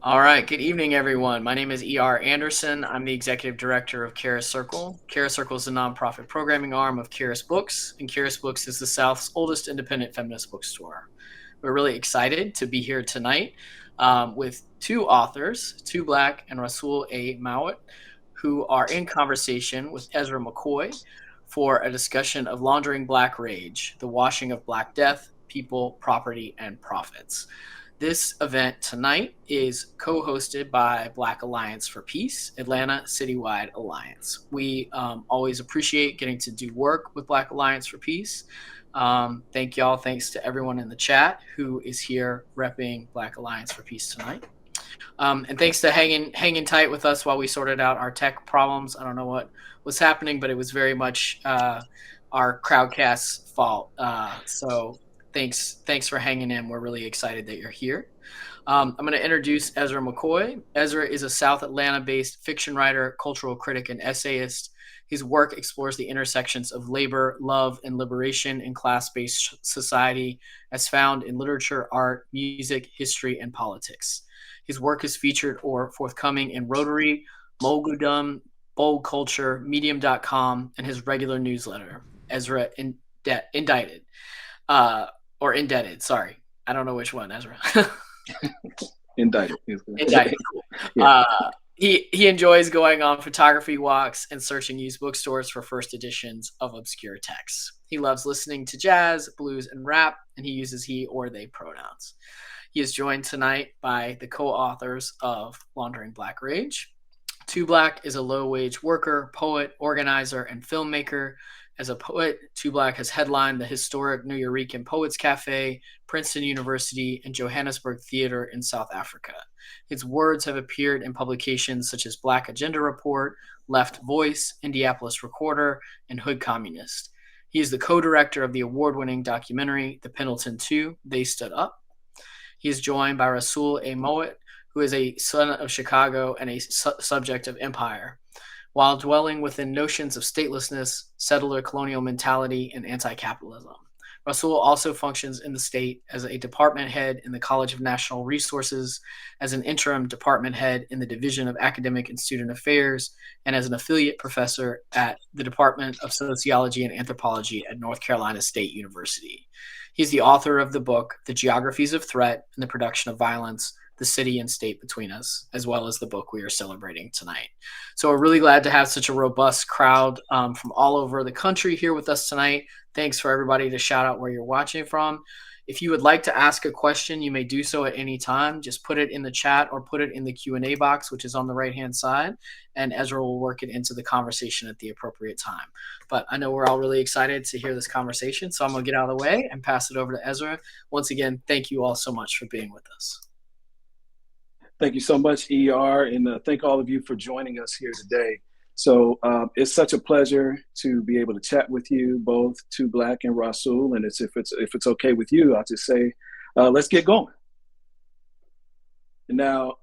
All right. Good evening, everyone. My name is E.R. Anderson. I'm the executive director of Charis Circle. Charis Circle is a nonprofit programming arm of Charis Books, and Charis Books is the South's oldest independent feminist bookstore. We're really excited to be here tonight with two authors, Two Black and Rasul A. Mowatt, who are in conversation with Ezra McCoy for a discussion of Laundering Black Rage, the washing of Black death, people, property, and profits. This event tonight is co-hosted by Black Alliance for Peace, Atlanta Citywide Alliance. We always appreciate getting to do work with Black Alliance for Peace. Thank y'all. Thanks to everyone in the chat who is here repping Black Alliance for Peace tonight. And thanks to hanging tight with us while we sorted out our tech problems. I don't know what was happening, but it was very much our Crowdcast's fault. So thanks for hanging in. We're really excited that you're here. I'm going to introduce Ezra McCoy. Ezra is a South Atlanta-based fiction writer, cultural critic, and essayist. His work explores the intersections of labor, love, and liberation in class-based society as found in literature, art, music, history, and politics. His work is featured or forthcoming in Rotary, Mogudum, Bold Culture, Medium.com, and his regular newsletter, Ezra Indicted. Or Indebted, sorry. I don't know which one, Ezra. Indicted. Indicted, cool. Yeah. He enjoys going on photography walks and searching used bookstores for first editions of obscure texts. He loves listening to jazz, blues, and rap, and he uses he or they pronouns. He is joined tonight by the co-authors of Laundering Black Rage. Two Black is a low-wage worker, poet, organizer, and filmmaker. As a poet, Two Black has headlined the historic New Yorican Poets Cafe, Princeton University, and Johannesburg Theater in South Africa. His words have appeared in publications such as Black Agenda Report, Left Voice, Indianapolis Recorder, and Hood Communist. He is the co-director of the award-winning documentary The Pendleton 2, They Stood Up. He is joined by Rasul A. Mowatt, who is a son of Chicago and a subject of empire. While dwelling within notions of statelessness, settler colonial mentality, and anti-capitalism. Rasul also functions in the state as a department head in the College of National Resources, as an interim department head in the Division of Academic and Student Affairs, and as an affiliate professor at the Department of Sociology and Anthropology at North Carolina State University. He's the author of the book, The Geographies of Threat and the Production of Violence, the City and State Between Us, as well as the book we are celebrating tonight. So we're really glad to have such a robust crowd from all over the country here with us tonight. Thanks for everybody to shout out where you're watching from. If you would like to ask a question, you may do so at any time. Just put it in the chat or put it in the Q&A box, which is on the right-hand side, and Ezra will work it into the conversation at the appropriate time. But I know we're all really excited to hear this conversation, so I'm going to get out of the way and pass it over to Ezra. Once again, thank you all so much for being with us. Thank you so much, ER, and thank all of you for joining us here today. So it's such a pleasure to be able to chat with you, both Two Black and Rasul. And if it's okay with you, I'll just say, let's get going. Now,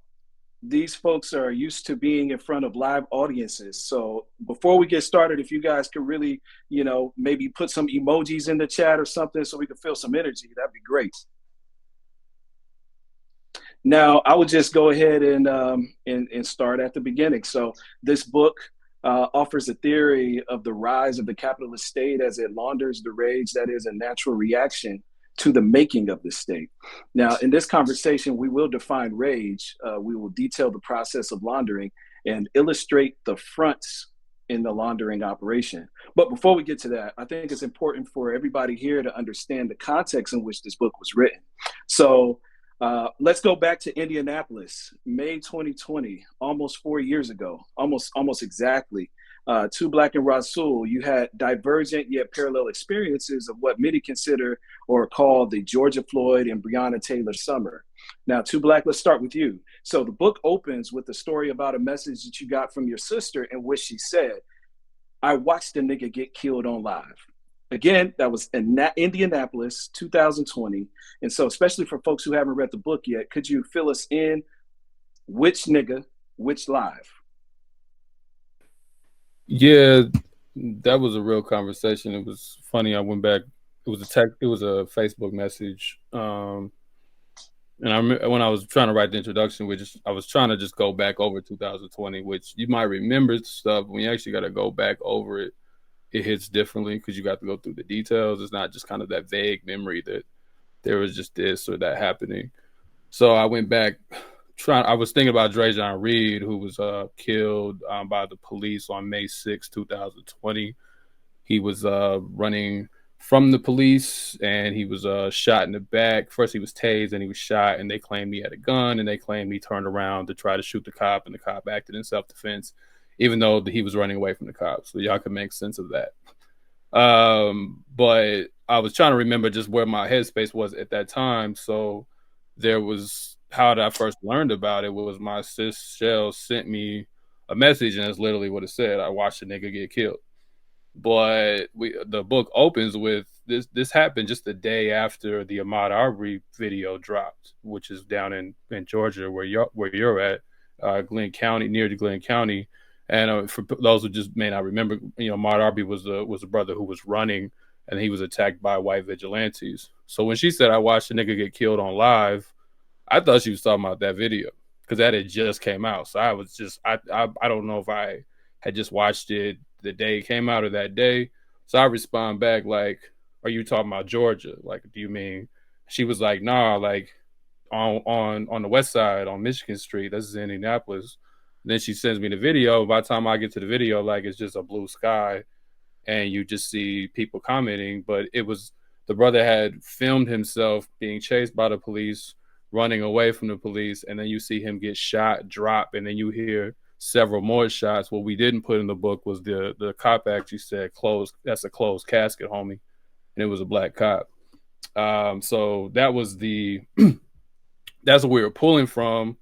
these folks are used to being in front of live audiences. So before we get started, if you guys could really, maybe put some emojis in the chat or something so we can feel some energy, that'd be great. Now, I would just go ahead and start at the beginning. So this book offers a theory of the rise of the capitalist state as it launders the rage that is a natural reaction to the making of the state. Now, in this conversation, we will define rage. We will detail the process of laundering and illustrate the fronts in the laundering operation. But before we get to that, I think it's important for everybody here to understand the context in which this book was written. So let's go back to Indianapolis, May 2020, almost 4 years ago, almost exactly. Two Black and Rasul, you had divergent yet parallel experiences of what many consider or call the George Floyd and Breonna Taylor summer. Now, Two Black, let's start with you. So the book opens with a story about a message that you got from your sister in which she said, "I watched a nigga get killed on live." Again, that was in Indianapolis, 2020. And so, especially for folks who haven't read the book yet, could you fill us in? Which nigga, which live? Yeah, that was a real conversation. It was funny. I went back. It was a Facebook message. And I remember when I was trying to write the introduction, I was trying to just go back over 2020, which you might remember stuff. When you actually got to go back over it, it hits differently because you got to go through the details. It's not just kind of that vague memory that there was just this or that happening. So I went back I was thinking about Drajon Reed, who was killed by the police on May 6, 2020. He was running from the police, and he was shot in the back. First, he was tased, and he was shot, and they claimed he had a gun, and they claimed he turned around to try to shoot the cop, and the cop acted in self-defense, even though he was running away from the cops. So y'all can make sense of that. But I was trying to remember just where my headspace was at that time. So there was how I first learned about it was my sis Shell sent me a message, and that's literally what it said. I watched a nigga get killed. But the book opens with this happened just the day after the Ahmaud Arbery video dropped, which is down in Georgia where you're at, Glenn County, near to Glenn County. And for those who just may not remember, Ahmaud Arbery was a brother who was running, and he was attacked by white vigilantes. So when she said I watched a nigga get killed on live, I thought she was talking about that video because that had just came out. So I was just I don't know if I had just watched it the day it came out or that day. So I respond back like, "Are you talking about Georgia? Like, do you mean?" She was like, "Nah, like on the west side on Michigan Street. This is in Indianapolis." And then she sends me the video. By the time I get to the video, like it's just a blue sky, and you just see people commenting. But it was the brother had filmed himself being chased by the police, running away from the police, and then you see him get shot, drop, and then you hear several more shots. What we didn't put in the book was the cop actually said closed. That's a closed casket, homie, and it was a black cop. So that was that's what we were pulling from,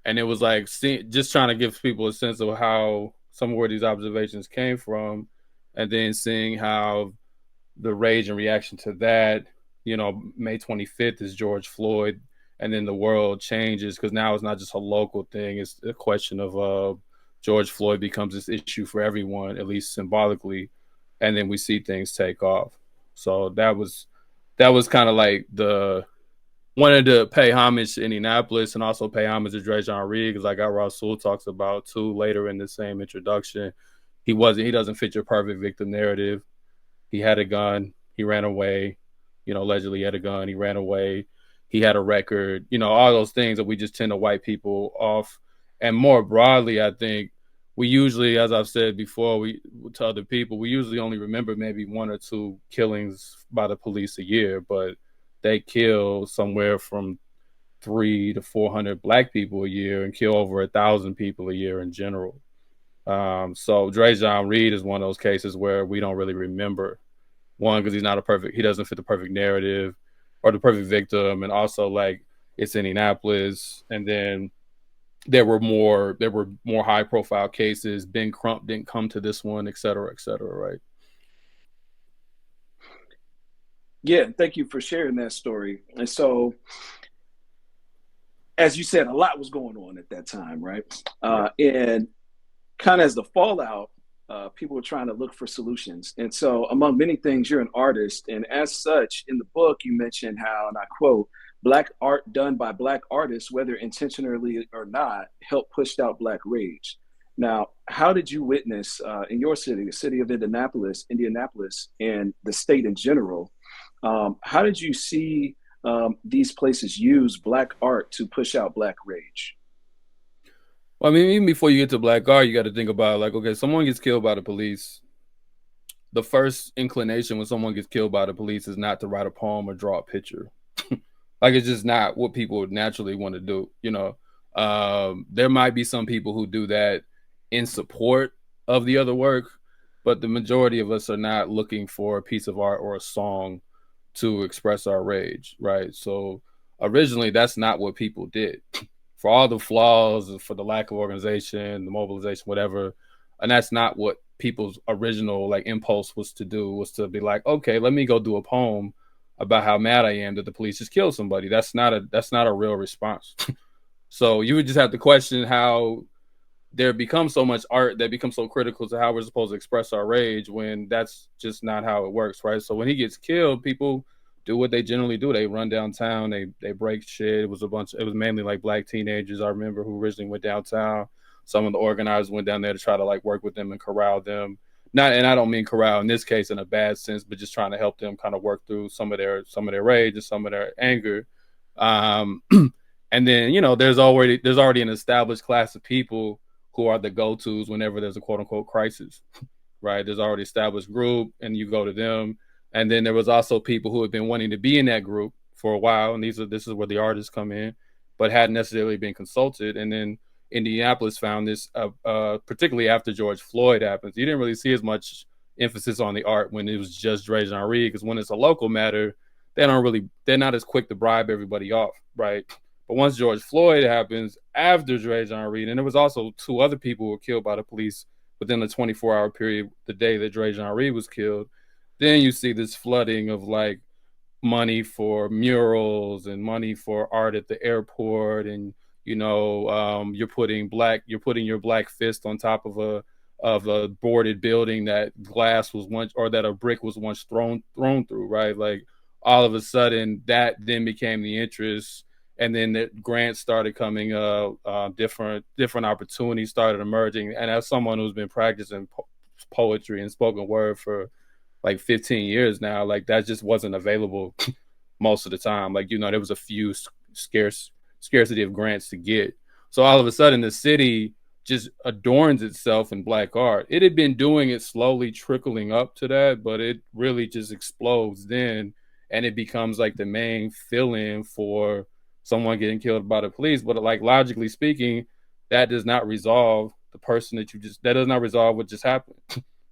and it was like just trying to give people a sense of how some of where these observations came from, and then seeing how the rage and reaction to that. May 25th is George Floyd. And then the world changes because now it's not just a local thing. It's a question of George Floyd becomes this issue for everyone, at least symbolically. And then we see things take off. So that was kind of like wanted to pay homage to Indianapolis and also pay homage to Drajon Reed because like Rasul talks about too later in the same introduction. He doesn't fit your perfect victim narrative. He had a gun. He ran away. Allegedly he had a gun. He ran away. He had a record, all those things that we just tend to wipe people off. And more broadly, I think we usually, as I've said before, to other people, we usually only remember maybe one or two killings by the police a year, but they kill somewhere from 300 to 400 black people a year and kill over 1,000 people a year in general. So Drajon Reed is one of those cases where we don't really remember. One, because he doesn't fit the perfect narrative or the perfect victim, and also like it's Indianapolis, and then there were more high profile cases. Ben Crump didn't come to this one, et cetera, right? Yeah, thank you for sharing that story. And so, as you said, a lot was going on at that time, right? And kind of as the fallout, people were trying to look for solutions. And so among many things, you're an artist. And as such, in the book, you mentioned how, and I quote, "Black art done by Black artists, whether intentionally or not, helped push out Black rage." Now, how did you witness in your city, the city of Indianapolis, and the state in general, how did you see these places use Black art to push out Black rage? Well, I mean, even before you get to Black art, you got to think about like, okay, someone gets killed by the police. The first inclination when someone gets killed by the police is not to write a poem or draw a picture. Like it's just not what people would naturally want to do. There might be some people who do that in support of the other work, but the majority of us are not looking for a piece of art or a song to express our rage, right? So originally, that's not what people did. For all the flaws, for the lack of organization, the mobilization, whatever, and that's not what people's original like impulse was to do, was to be like, okay, let me go do a poem about how mad I am that the police just killed somebody. That's not a real response. So you would just have to question how there becomes so much art that becomes so critical to how we're supposed to express our rage when that's just not how it works, right? So when he gets killed, people do what they generally do. They run downtown, they break shit. It was mainly like black teenagers, I remember, who originally went downtown. Some of the organizers went down there to try to like work with them and corral them. And I don't mean corral in this case in a bad sense, but just trying to help them kind of work through some of their rage and some of their anger. And then, you know, there's already an established class of people who are the go-tos whenever there's a quote unquote crisis, right? There's already established group and you go to them. And then there was also people who had been wanting to be in that group for a while. And this is where the artists come in, but hadn't necessarily been consulted. And then Indianapolis found this, particularly after George Floyd happens. You didn't really see as much emphasis on the art when it was just Dre Jean Reed, because when it's a local matter, they're not as quick to bribe everybody off, right? But once George Floyd happens after Dre Jean Reed, and there was also 2 other people who were killed by the police within the 24-hour period, the day that Dre Jean Reed was killed, then you see this flooding of like money for murals and money for art at the airport, and you know, you're putting your black fist on top of a boarded building that glass was once, or that a brick was once thrown through, right? Like all of a sudden that then became the interest, and then the grants started coming up, different opportunities started emerging. And as someone who's been practicing poetry and spoken word for like 15 years now, like that just wasn't available most of the time. Like, you know, there was a few scarcity of grants to get. So all of a sudden the city just adorns itself in black art. It had been doing it slowly trickling up to that, but it really just explodes then, and it becomes like the main fill-in for someone getting killed by the police. But like logically speaking, that does not resolve the person that does not resolve what just happened.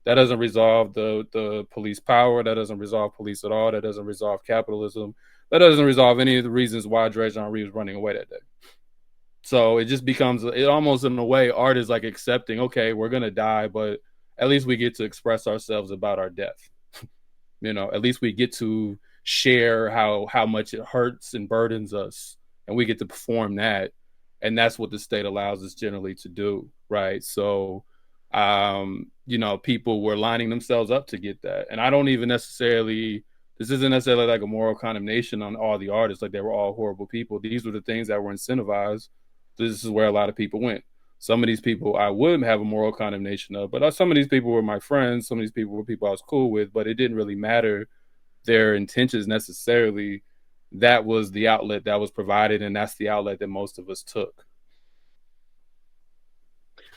That doesn't resolve the police power. That doesn't resolve police at all. That doesn't resolve capitalism. That doesn't resolve any of the reasons why Dre Jean Reed was running away that day. So it just becomes, it almost in a way, art is like accepting, okay, we're going to die, but at least we get to express ourselves about our death. You know, at least we get to share how much it hurts and burdens us, and we get to perform that. And that's what the state allows us generally to do, right? So, you know, people were lining themselves up to get that. And I don't even necessarily, this isn't necessarily like a moral condemnation on all the artists, like they were all horrible people. These were the things that were incentivized. This is where a lot of people went. Some of these people I wouldn't have a moral condemnation of, but some of these people were my friends. Some of these people were people I was cool with, but it didn't really matter their intentions necessarily. That was the outlet that was provided, and that's the outlet that most of us took.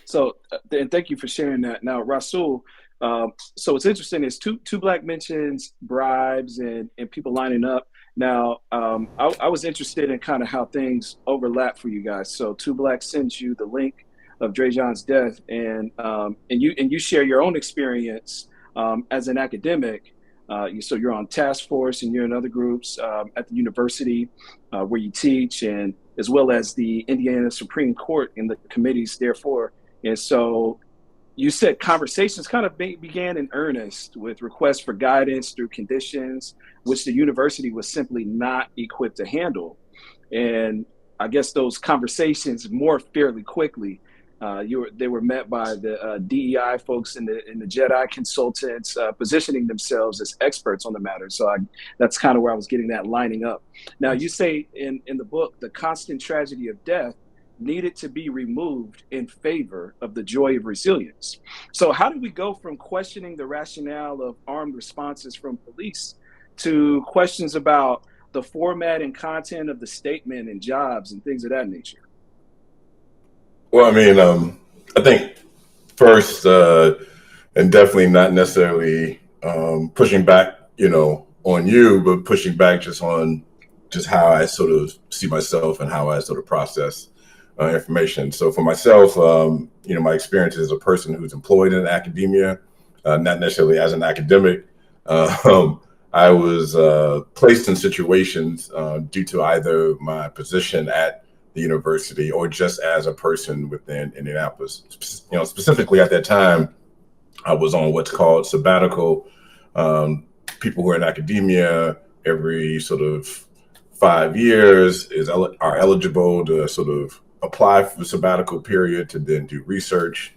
So, and thank you for sharing that. Now, Rasul, so it's interesting. It's two black mentions, bribes, and people lining up. Now, I was interested in kind of how things overlap for you guys. So, Two Black sends you the link of Dre Jean's death, and you share your own experience as an academic. So you're on task force, and you're in other groups at the university where you teach, and as well as the Indiana Supreme Court and the committees therefore. And so you said conversations kind of began in earnest with requests for guidance through conditions which the university was simply not equipped to handle. And I guess those conversations morphed fairly quickly. They were met by the DEI folks and the JEDI consultants positioning themselves as experts on the matter. So that's kind of where I was getting that lining up. Now, you say in the book, the constant tragedy of death needed to be removed in favor of the joy of resilience. So how do we go from questioning the rationale of armed responses from police to questions about the format and content of the statement and jobs and things of that nature? Well, I mean, I think first, and definitely not necessarily pushing back, on you, but pushing back just on just how I sort of see myself and how I sort of process information. So for myself, my experience as a person who's employed in academia, not necessarily as an academic, I was placed in situations due to either my position at the university or just as a person within Indianapolis. Specifically at that time, I was on what's called sabbatical. People who are in academia every sort of 5 years are eligible to sort of apply for the sabbatical period to then do research.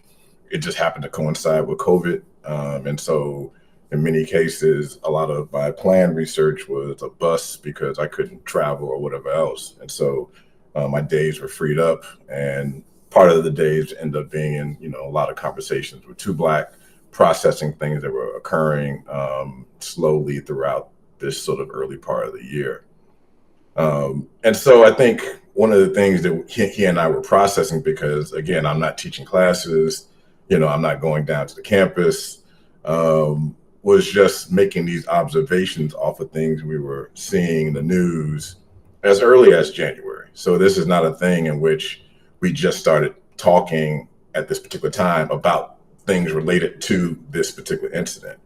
It just happened to coincide with COVID. And so in many cases, a lot of my planned research was a bust because I couldn't travel or whatever else. And so my days were freed up, and part of the days end up being in, a lot of conversations with Two Black, processing things that were occurring slowly throughout this sort of early part of the year. And so I think one of the things that he and I were processing, because again, I'm not teaching classes, I'm not going down to the campus, was just making these observations off of things we were seeing in the news as early as January. So this is not a thing in which we just started talking at this particular time about things related to this particular incident.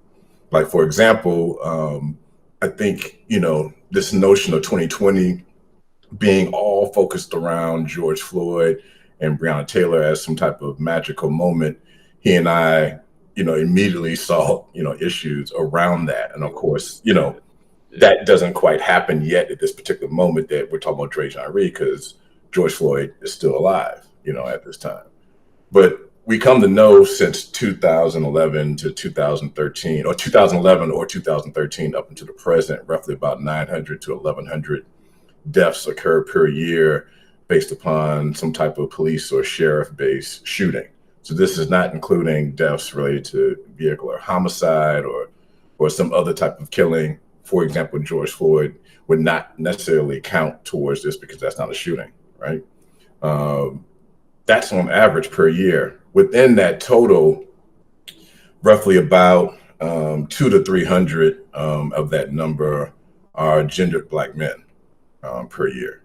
Like, for example, I think, this notion of 2020 being all focused around George Floyd and Breonna Taylor as some type of magical moment, he and I, immediately saw, issues around that. And of course, that doesn't quite happen yet at this particular moment that we're talking about Drajan Reed, because George Floyd is still alive, at this time. But we come to know since 2011 to 2013, or 2011 or 2013 up until the present, roughly about 900 to 1,100 deaths occur per year based upon some type of police or sheriff-based shooting. So this is not including deaths related to vehicular homicide or some other type of killing. For example, George Floyd would not necessarily count towards this because that's not a shooting, right? That's on average per year. Within that total, roughly about 200 to 300 of that number are gendered Black men per year.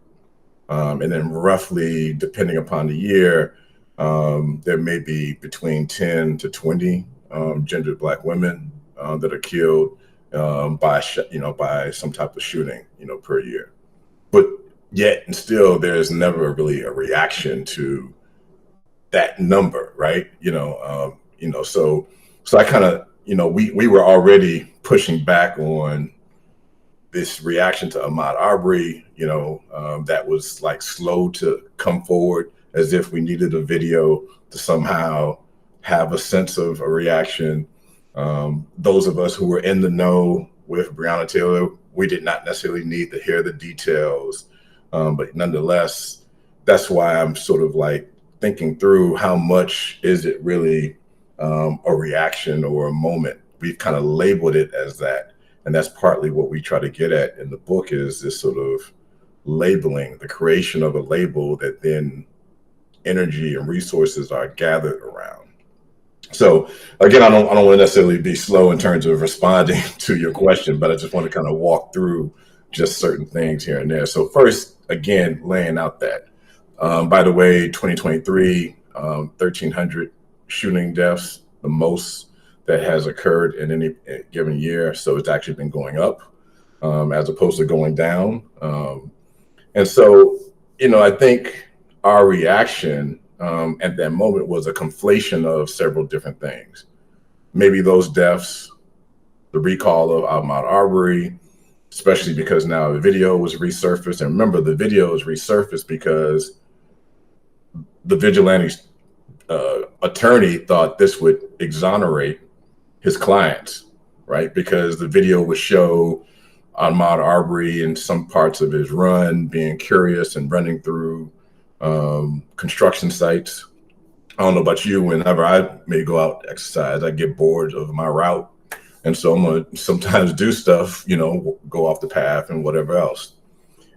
And then roughly, depending upon the year, there may be between 10 to 20 gendered Black women that are killed by some type of shooting, per year. But yet and still, there's never really a reaction to that number, right? So I kind of, we were already pushing back on this reaction to Ahmaud Arbery, that was like slow to come forward, as if we needed a video to somehow have a sense of a reaction. Those of us who were in the know with Breonna Taylor, we did not necessarily need to hear the details. But nonetheless, that's why I'm sort of like thinking through how much is it really a reaction or a moment. We've kind of labeled it as that. And that's partly what we try to get at in the book, is this sort of labeling, the creation of a label that then energy and resources are gathered around. So again, I don't want to necessarily be slow in terms of responding to your question, but I just want to kind of walk through just certain things here and there. So first, again, laying out that, by the way, 2023, 1,300 shooting deaths, the most that has occurred in any given year. So it's actually been going up as opposed to going down. And so, I think our reaction at that moment was a conflation of several different things. Maybe those deaths, the recall of Ahmaud Arbery, especially because now the video was resurfaced. And remember, the video was resurfaced because the vigilante's attorney thought this would exonerate his clients, right? Because the video would show Ahmaud Arbery in some parts of his run being curious and running through construction sites. I don't know about you, whenever I may go out to exercise, I get bored of my route. And so I'm going to sometimes do stuff, go off the path and whatever else.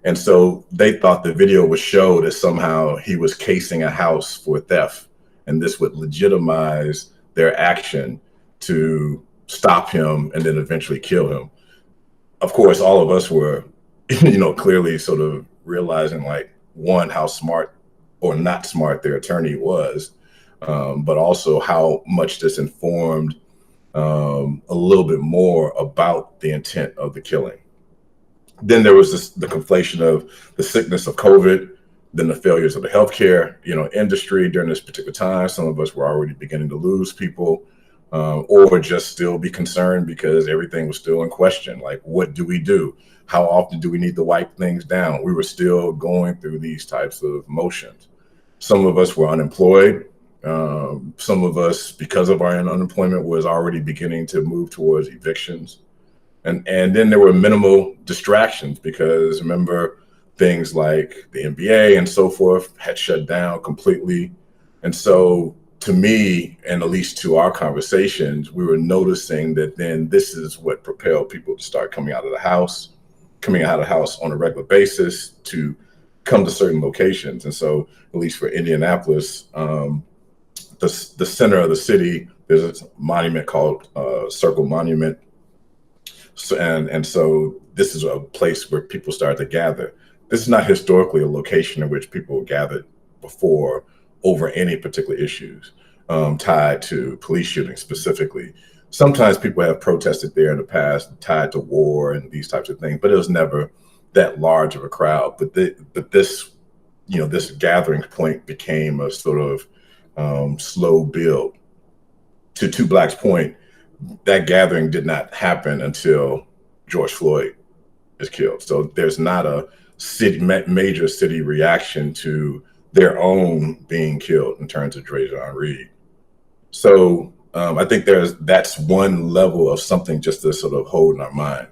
And so they thought the video would show that somehow he was casing a house for theft, and this would legitimize their action to stop him and then eventually kill him. Of course, all of us were, clearly sort of realizing, like, one, how smart or not smart their attorney was, but also how much this informed a little bit more about the intent of the killing. Then there was the conflation of the sickness of COVID, then the failures of the healthcare, industry during this particular time. Some of us were already beginning to lose people, or just still be concerned because everything was still in question. Like, what do we do? How often do we need to wipe things down? We were still going through these types of motions. Some of us were unemployed. Some of us, because of our unemployment, was already beginning to move towards evictions. And then there were minimal distractions because remember, things like the NBA and so forth had shut down completely. And so to me, and at least to our conversations, we were noticing that then this is what propelled people to start coming out of the house on a regular basis to come to certain locations. And so at least for Indianapolis, the center of the city, there's a monument called Circle Monument. So this is a place where people started to gather. This is not historically a location in which people gathered before over any particular issues tied to police shootings specifically. Sometimes people have protested there in the past tied to war and these types of things, but it was never that large of a crowd. But this gathering point became a sort of slow build. To Two Black's point, that gathering did not happen until George Floyd is killed. So there's not a major city reaction to their own being killed in terms of Drajon Reed. So I think that's one level of something just to sort of hold in our mind.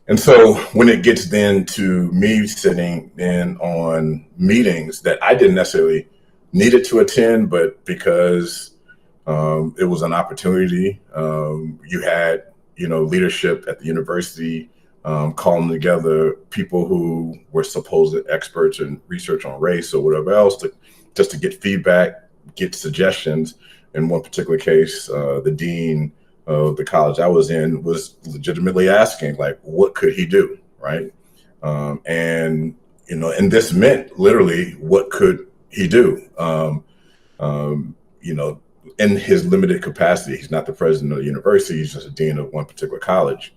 And so when it gets then to me sitting in on meetings that I didn't necessarily needed to attend, but because it was an opportunity, you had, leadership at the university calling together people who were supposed experts in research on race or whatever else just to get feedback, get suggestions. In one particular case, the dean of the college I was in was legitimately asking, like, what could he do, right? And this meant literally, what could he do? In his limited capacity, he's not the president of the university, he's just a dean of one particular college.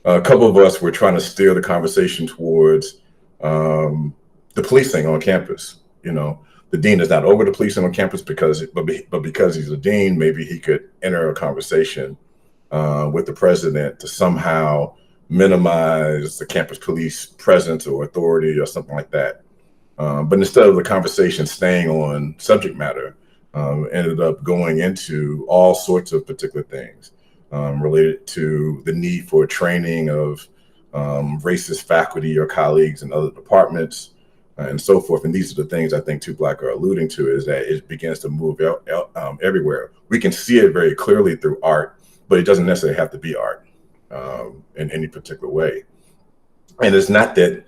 A couple of us were trying to steer the conversation towards the policing on campus. The dean is not over the policing on campus because he's a dean, maybe he could enter a conversation with the president to somehow minimize the campus police presence or authority or something like that. But instead of the conversation staying on subject matter, ended up going into all sorts of particular things related to the need for training of racist faculty or colleagues in other departments and so forth. And these are the things I think Two Black are alluding to, is that it begins to move everywhere. We can see it very clearly through art, but it doesn't necessarily have to be art in any particular way. And it's not that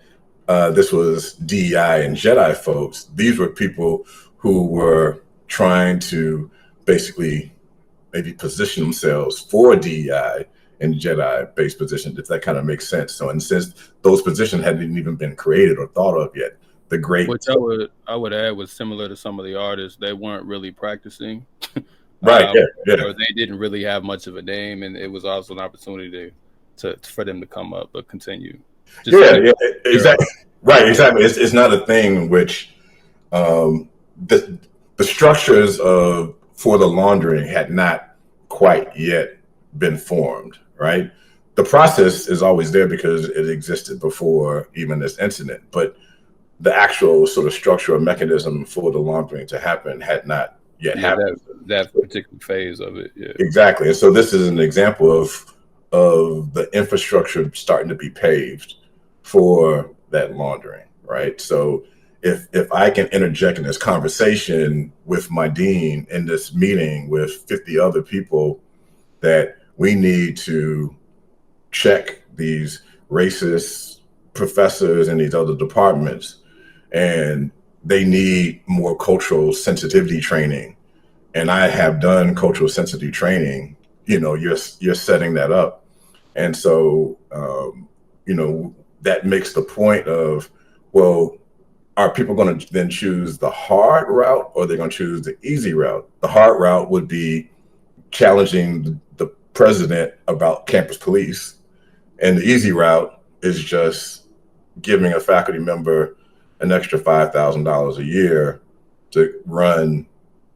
this was DEI and Jedi folks. These were people who were trying to basically maybe position themselves for DEI and Jedi-based positions, if that kind of makes sense. So in a sense, those positions hadn't even been created or thought of yet. Which I would add was similar to some of the artists. They weren't really practicing. Right. Or they didn't really have much of a name, and it was also an opportunity for them to come up but continue. Exactly. Right, exactly. It's not a thing which the structures for the laundering had not quite yet been formed, right? The process is always there because it existed before even this incident, but the actual sort of structure or mechanism for the laundering to happen had not yet happened. That particular phase of it, yeah. Exactly. And so this is an example of the infrastructure starting to be paved for that laundering, right? So if I can interject in this conversation with my dean in this meeting with 50 other people that we need to check these racist professors in these other departments, and they need more cultural sensitivity training, and I have done cultural sensitivity training, you're setting that up. And so, that makes the point of, well, are people going to then choose the hard route or they're going to choose the easy route? The hard route would be challenging the president about campus police. And the easy route is just giving a faculty member an extra $5,000 a year to run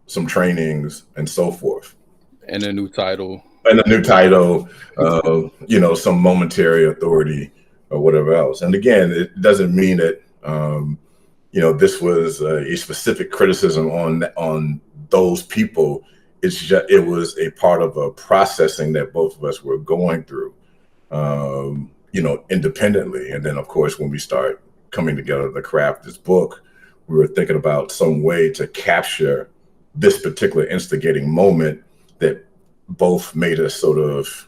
some trainings and so forth. And a new title. Some momentary authority or whatever else. And again, it doesn't mean that, this was a specific criticism on those people. It was a part of a processing that both of us were going through, independently. And then, of course, when we start coming together to craft this book, we were thinking about some way to capture this particular instigating moment that both made us sort of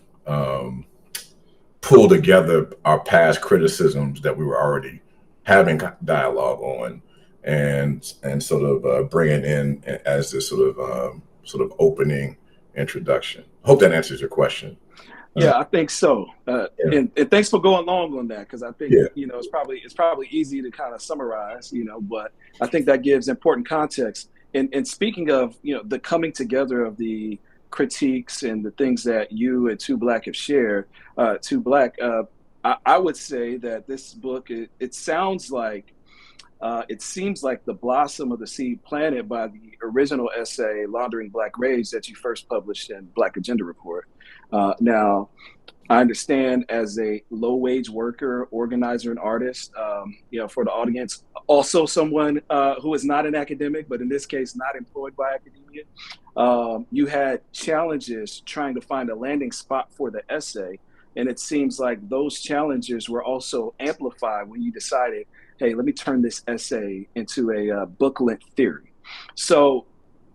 pull together our past criticisms that we were already having dialogue on, and sort of bring it in as this sort of opening introduction. Hope that answers your question. Yeah, I think so. And thanks for going long on that, because I think it's probably easy to kind of summarize, but I think that gives important context. And speaking of the coming together of the critiques and the things that you and Two Black have shared, I would say that this book it sounds like it seems like the blossom of the seed planted by the original essay, Laundering Black Rage, that you first published in Black Agenda Report. Now, I understand as a low-wage worker, organizer, and artist, for the audience, also someone who is not an academic, but in this case, not employed by academia, you had challenges trying to find a landing spot for the essay. And it seems like those challenges were also amplified when you decided, hey, let me turn this essay into a book-length theory. So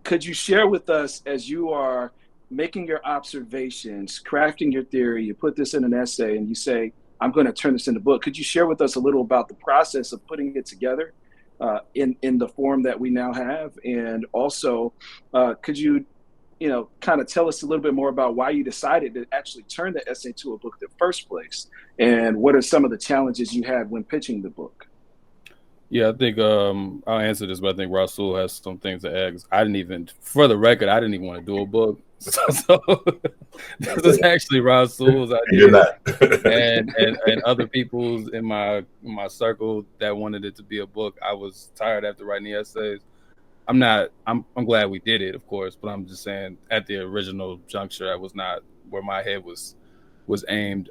could you share with us, as you are making your observations, crafting your theory, you put this in an essay and you say, I'm going to turn this into a book. Could you share with us a little about the process of putting it together in the form that we now have? And also, could you kind of tell us a little bit more about why you decided to actually turn the essay into a book in the first place? And what are some of the challenges you had when pitching the book? Yeah, I think I'll answer this, but I think Rasul has some things to add. For the record, I didn't even want to do a book. So this is actually Rasul's idea and other people's in my circle that wanted it to be a book. I was tired after writing the essays. I'm glad we did it, of course, but I'm just saying at the original juncture, I was not where my head was aimed.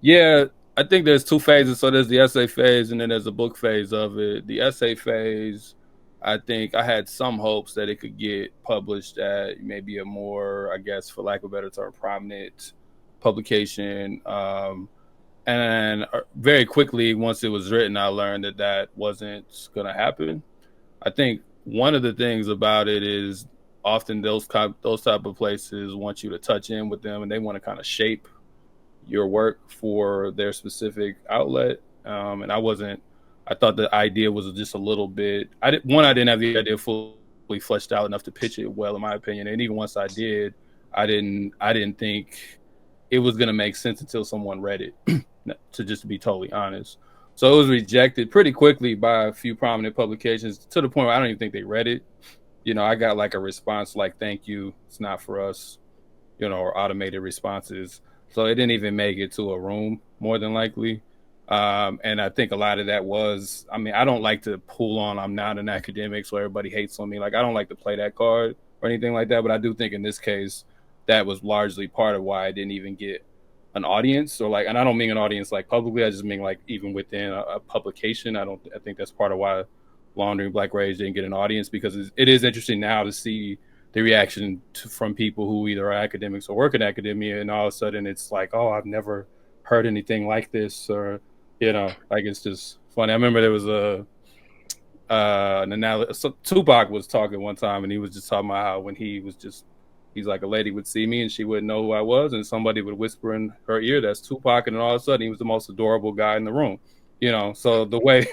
Yeah, I think there's two phases. So there's the essay phase and then there's the book phase of it. The essay phase, I think I had some hopes that it could get published at maybe a more, I guess, for lack of a better term, prominent publication. And very quickly, once it was written, I learned that wasn't going to happen. I think one of the things about it is often those type of places want you to touch in with them and they want to kind of shape your work for their specific outlet. And I thought the idea was just a little bit, I didn't have the idea fully fleshed out enough to pitch it well, in my opinion. And even once I did, I didn't think it was going to make sense until someone read it, to just be totally honest. So it was rejected pretty quickly by a few prominent publications to the point where I don't even think they read it. I got like a response like, thank you, it's not for us, or automated responses. So it didn't even make it to a room, more than likely. And I think a lot of that was, I don't like to pull on, I'm not an academic, so everybody hates on me. Like, I don't like to play that card or anything like that. But I do think in this case, that was largely part of why I didn't even get an audience, and I don't mean an audience like publicly. I just mean like even within a publication. I think that's part of why Laundering Black Rage didn't get an audience, because it is interesting now to see the reaction from people who either are academics or work in academia, and all of a sudden it's like, oh, I've never heard anything like this, or like it's just funny. I remember there was an analogy. So Tupac was talking one time, and he was just talking about how when he's like, a lady would see me and she wouldn't know who I was, and somebody would whisper in her ear, that's Tupac, and then all of a sudden he was the most adorable guy in the room. So the way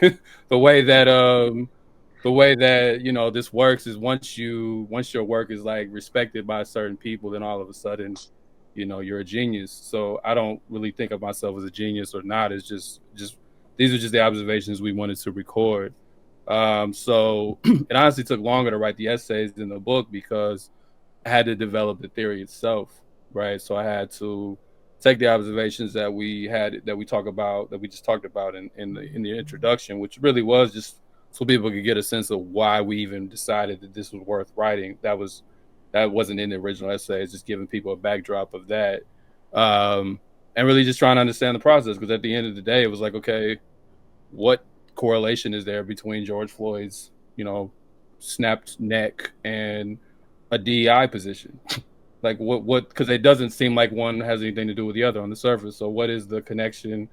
that this works is once your work is like respected by certain people, then all of a sudden you're a genius. So I don't really think of myself as a genius or not. It's just these are just the observations we wanted to record. So it honestly took longer to write the essays than the book because I had to develop the theory itself, right? So I had to take the observations that we just talked about in the introduction, which really was just so people could get a sense of why we even decided that this was worth writing. That wasn't in the original essay. It's just giving people a backdrop of that, and really just trying to understand the process. Because at the end of the day, it was like, okay, what correlation is there between George Floyd's, snapped neck and a DEI position? Like what, because it doesn't seem like one has anything to do with the other on the surface. So what is the connection?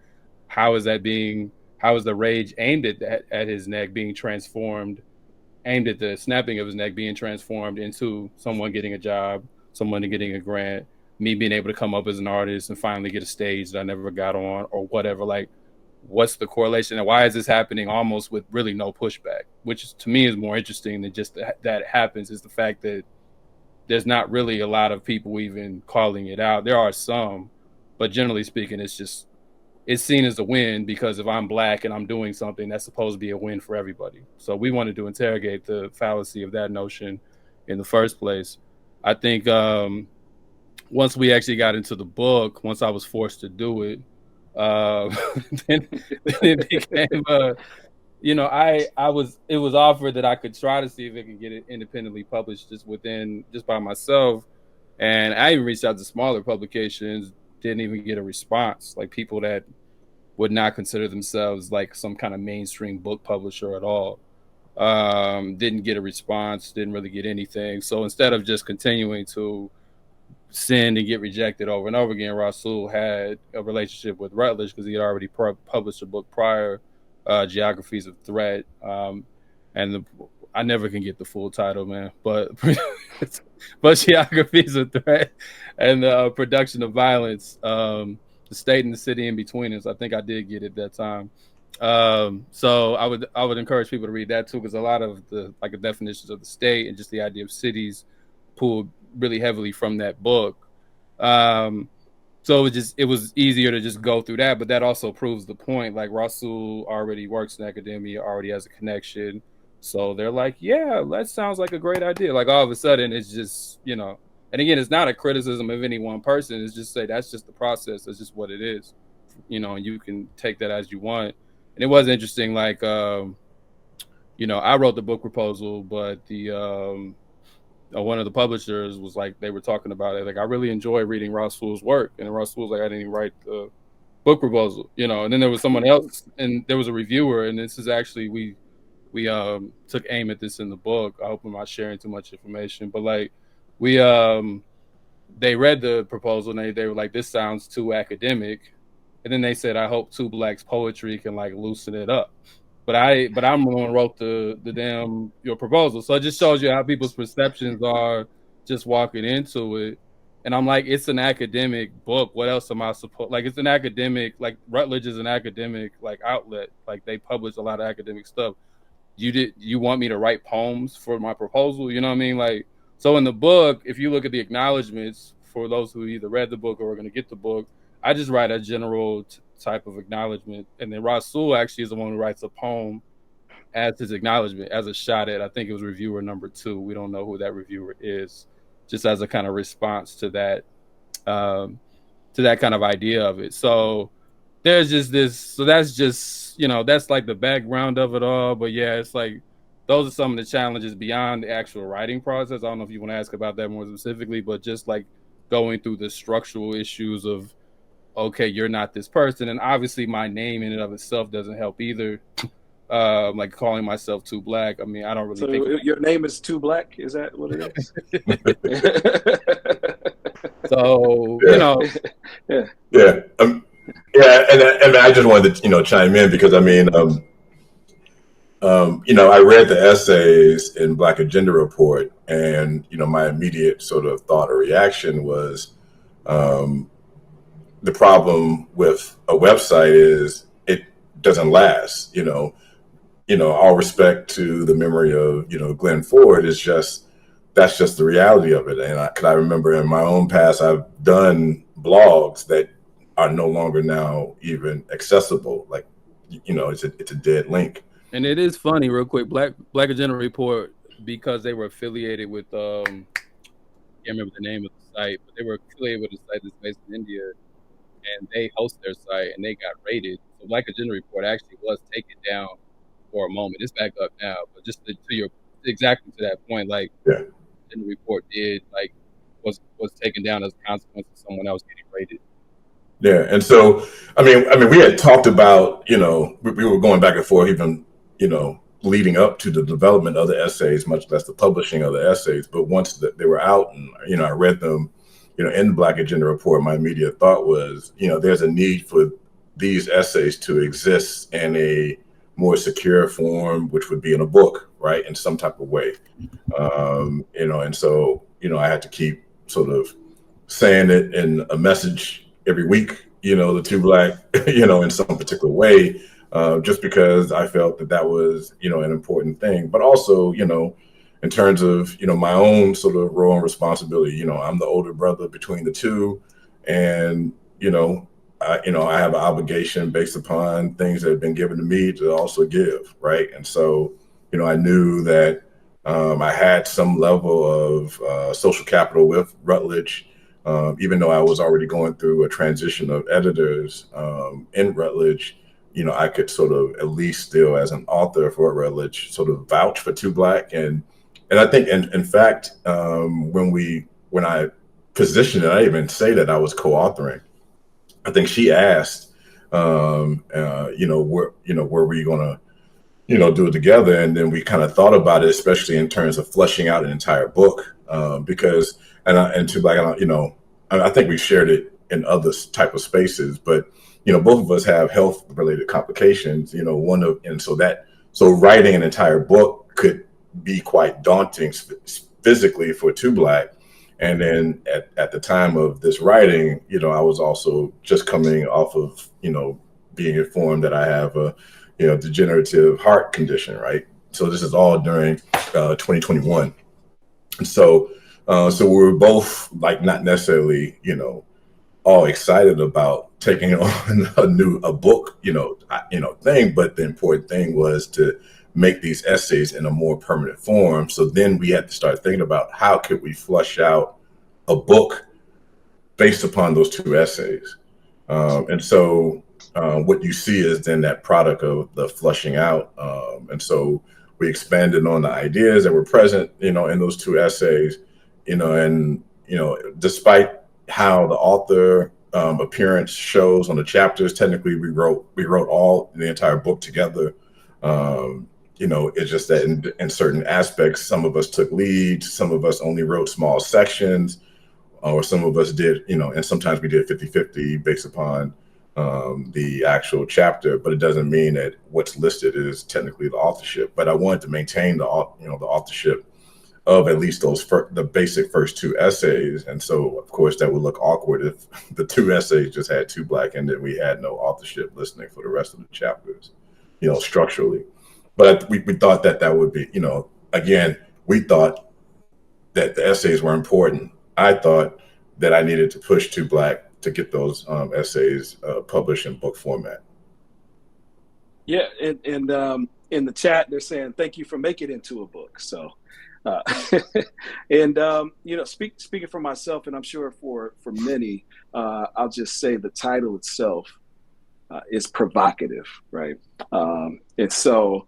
How is the rage aimed at his neck being transformed, aimed at the snapping of his neck being transformed into someone getting a job, someone getting a grant, me being able to come up as an artist and finally get a stage that I never got on or whatever? Like, what's the correlation and why is this happening almost with really no pushback? Which to me is more interesting than just that happens, is the fact that there's not really a lot of people even calling it out. There are some, but generally speaking, it's seen as a win because if I'm Black and I'm doing something, that's supposed to be a win for everybody. So we wanted to interrogate the fallacy of that notion in the first place. I think once we actually got into the book, once I was forced to do it, then it became it was offered that I could try to see if it could get it independently published just by myself. And I even reached out to smaller publications, didn't even get a response. Like people that would not consider themselves like some kind of mainstream book publisher at all. Didn't get a response, didn't really get anything. So instead of just continuing to send and get rejected over and over again, Rasul had a relationship with Routledge because he had already published a book prior, Geographies of Threat, and I never can get the full title, man, but Geographies of Threat and the Production of Violence, the State and the City in Between Us. I think I did get it that time. So I would encourage people to read that too, because a lot of the definitions of the state and just the idea of cities pulled really heavily from that book. So it was easier to just go through that, but that also proves the point. Like Rasul already works in academia, already has a connection. So they're like, yeah, that sounds like a great idea. Like all of a sudden it's just, and again, it's not a criticism of any one person. It's just that's just the process. That's just what it is, and you can take that as you want. And it was interesting. Like, I wrote the book proposal, but the, one of the publishers was like, they were talking about it. Like, I really enjoy reading Rasul's work. And Rasul was like, I didn't even write the book proposal, And then there was someone else and there was a reviewer. And this is actually, we took aim at this in the book. I hope I'm not sharing too much information, but like they read the proposal and they were like, this sounds too academic. And then they said, I hope Two Black's poetry can like loosen it up. But I'm the one who wrote the your proposal. So it just shows you how people's perceptions are just walking into it. And I'm like, it's an academic book. What else am I supposed? Like, it's an academic, like Routledge is an academic like outlet. Like they publish a lot of academic stuff. You want me to write poems for my proposal? You know what I mean? Like, so in the book, if you look at the acknowledgments for those who either read the book or are going to get the book, I just write a general type of acknowledgement, and then Rasul actually is the one who writes a poem as his acknowledgement, as a shot at, I think it was reviewer number 2. We don't know who that reviewer is, just as a kind of response to that kind of idea of it. So there's just this. So that's just that's like the background of it all. But yeah, it's like those are some of the challenges beyond the actual writing process. I don't know if you want to ask about that more specifically, but just like going through the structural issues of, okay, you're not this person. And obviously my name in and of itself doesn't help either. Like calling myself Too Black. I mean, I don't really think your name is Too Black. Is that what it is? So, Yeah. And I just wanted to, chime in because I mean, I read the essays in Black Agenda Report, and, my immediate sort of thought or reaction was, the problem with a website is it doesn't last, all respect to the memory of, Glenn Ford, that's just the reality of it. And I remember in my own past, I've done blogs that are no longer now even accessible. Like, it's a dead link. And it is funny, real quick, Black Agenda Report, because they were affiliated with, I can't remember the name of the site, but they were affiliated with a site that's based in India, and they host their site and they got raided. So Black Agenda Report actually was taken down for a moment. It's back up now, but just exactly to that point, like, yeah. The report was taken down as a consequence of someone else getting raided. Yeah, and so I mean, we had talked about, we were going back and forth even, leading up to the development of the essays, much less the publishing of the essays. But once they were out and, I read them, in the Black Agenda Report, my immediate thought was, there's a need for these essays to exist in a more secure form, which would be in a book, right, in some type of way. And so, I had to keep sort of saying it in a message every week, the Two Black, in some particular way, just because I felt that was, an important thing. But also, in terms of, my own sort of role and responsibility, I'm the older brother between the two. And, I have an obligation based upon things that have been given to me to also give, right? And so, I knew that I had some level of social capital with Rutledge, even though I was already going through a transition of editors in Rutledge. I could sort of at least still, as an author for Rutledge, sort of vouch for Two Black. And I think, in fact, when I positioned it, I didn't even say that I was co-authoring. I think she asked, were we going to, do it together? And then we kind of thought about it, especially in terms of fleshing out an entire book, because, and Two Black, I think we shared it in other type of spaces, but, both of us have health related complications, so writing an entire book could be quite daunting physically for Two Black. And then at the time of this writing, I was also just coming off of, being informed that I have a, degenerative heart condition, right? So this is all during 2021. And so we were both like not necessarily, all excited about taking on a book, thing. But the important thing was to make these essays in a more permanent form. So then we had to start thinking about how could we flush out a book based upon those two essays. And so what you see is then that product of the flushing out. And so we expanded on the ideas that were present, in those two essays, and, despite how the author appearance shows on the chapters, technically we wrote the entire book together. It's just that in certain aspects, some of us took leads, some of us only wrote small sections, or some of us did, and sometimes we did 50-50 based upon the actual chapter, but it doesn't mean that what's listed is technically the authorship. But I wanted to maintain the authorship of at least the basic first two essays. And so, of course, that would look awkward if the two essays just had Two Black and then we had no authorship listening for the rest of the chapters, structurally. But we thought that would be, again, we thought that the essays were important. I thought that I needed to push Two Black to get those essays published in book format. Yeah, and in the chat, they're saying, thank you for making it into a book. So, speaking for myself, and I'm sure for many, I'll just say the title itself is provocative, right? And so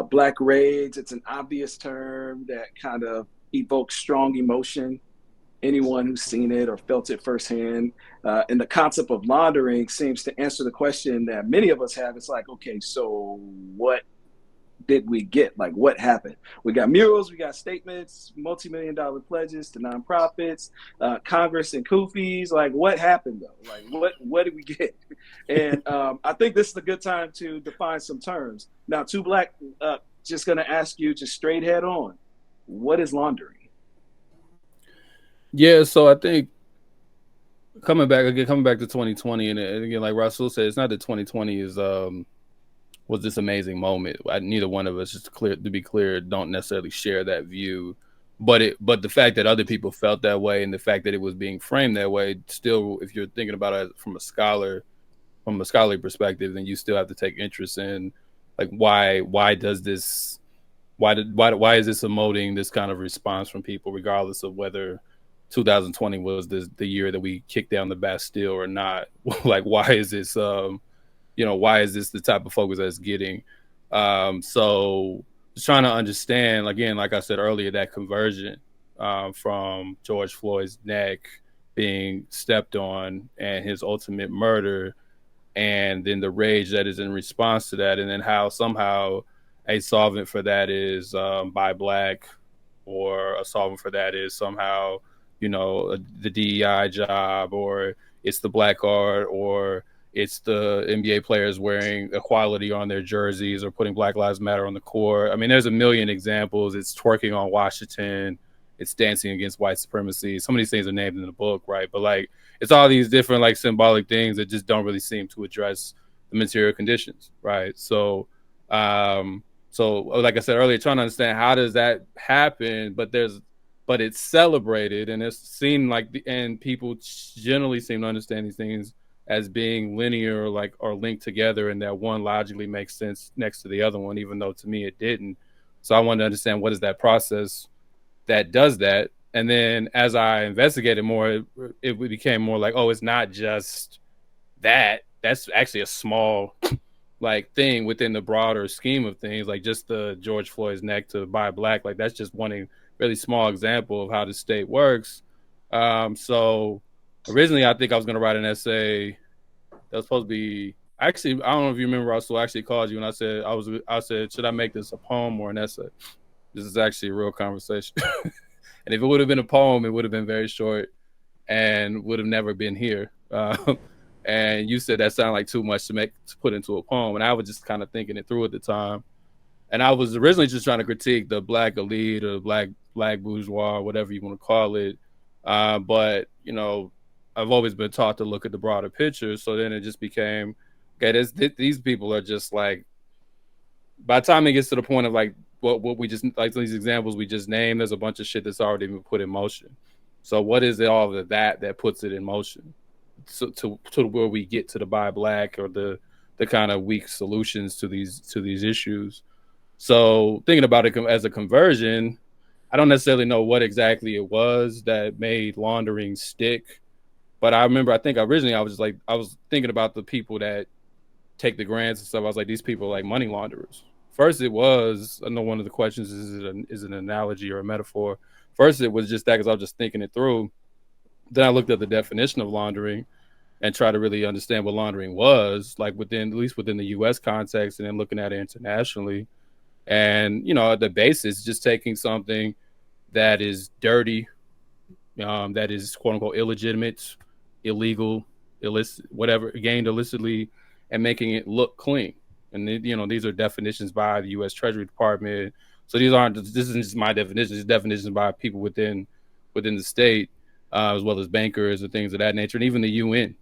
Black Rage, it's an obvious term that kind of evokes strong emotion. Anyone who's seen it or felt it firsthand. And the concept of laundering seems to answer the question that many of us have. It's like, okay, so what did we get? Like, what happened? We got murals, we got statements, multi-million-dollar pledges to nonprofits, Congress and koofies. Like, what happened though? Like, what did we get? And I think this is a good time to define some terms. Now, Two Black, just going to ask you just straight head on, what is laundering? Yeah, so I think coming back to 2020, and again, like Rasul said, it's not that 2020 is was this amazing moment. Neither one of us, just to be clear, don't necessarily share that view. But the fact that other people felt that way, and the fact that it was being framed that way, still, if you're thinking about it from a scholarly perspective, then you still have to take interest in, like, why is this emoting this kind of response from people, regardless of whether 2020 was the year that we kicked down the Bastille or not. Like, why is this why is this the type of focus that's getting? So just trying to understand, again, like I said earlier, that conversion from George Floyd's neck being stepped on and his ultimate murder, and then the rage that is in response to that, and then how somehow a solvent for that is buy black, or a solvent for that is somehow, the DEI job, or it's the black art, or it's the NBA players wearing equality on their jerseys or putting Black Lives Matter on the court. I mean, there's a million examples. It's twerking on Washington. It's dancing against white supremacy. Some of these things are named in the book, right? But like, it's all these different like symbolic things that just don't really seem to address the material conditions, right? So like I said earlier, trying to understand how does that happen, but it's celebrated, and it's seen and people generally seem to understand these things as being linear, or linked together, and that one logically makes sense next to the other one, even though to me it didn't. So I wanted to understand, what is that process that does that? And then as I investigated more, it became more like, oh, it's not just that. That's actually a small thing within the broader scheme of things, like just the George Floyd's neck to buy black. Like, that's just one really small example of how the state works. So originally, I think I was going to write an essay that was supposed to be, actually, I don't know if you remember, Rasul actually called you and I said, should I make this a poem or an essay? This is actually a real conversation. And if it would have been a poem, it would have been very short and would have never been here. And you said that sounded like too much to put into a poem. And I was just kind of thinking it through at the time. And I was originally just trying to critique the black elite or black bourgeois, whatever you want to call it. But, I've always been taught to look at the broader picture. So then it just became, okay, these people are just like, by the time it gets to the point of what we just, like these examples we just named, there's a bunch of shit that's already been put in motion. So what is it all of that puts it in motion? So to where we get to the buy black, or the kind of weak solutions to these issues. So thinking about it as a conversion, I don't necessarily know what exactly it was that made laundering stick. But I remember, I think originally I was thinking about the people that take the grants and stuff. I was like, these people are like money launderers. First it was, I know one of the questions is an analogy or a metaphor. First it was just that, because I was just thinking it through. Then I looked at the definition of laundering and tried to really understand what laundering was, like at least within the U.S. context, and then looking at it internationally. And, at the basis, just taking something that is dirty, that is quote unquote illegitimate, illegal, illicit, whatever, gained illicitly, and making it look clean. And these are definitions by the U.S. Treasury Department. So this isn't just my definitions. These definitions by people within the state, as well as bankers and things of that nature, and even the UN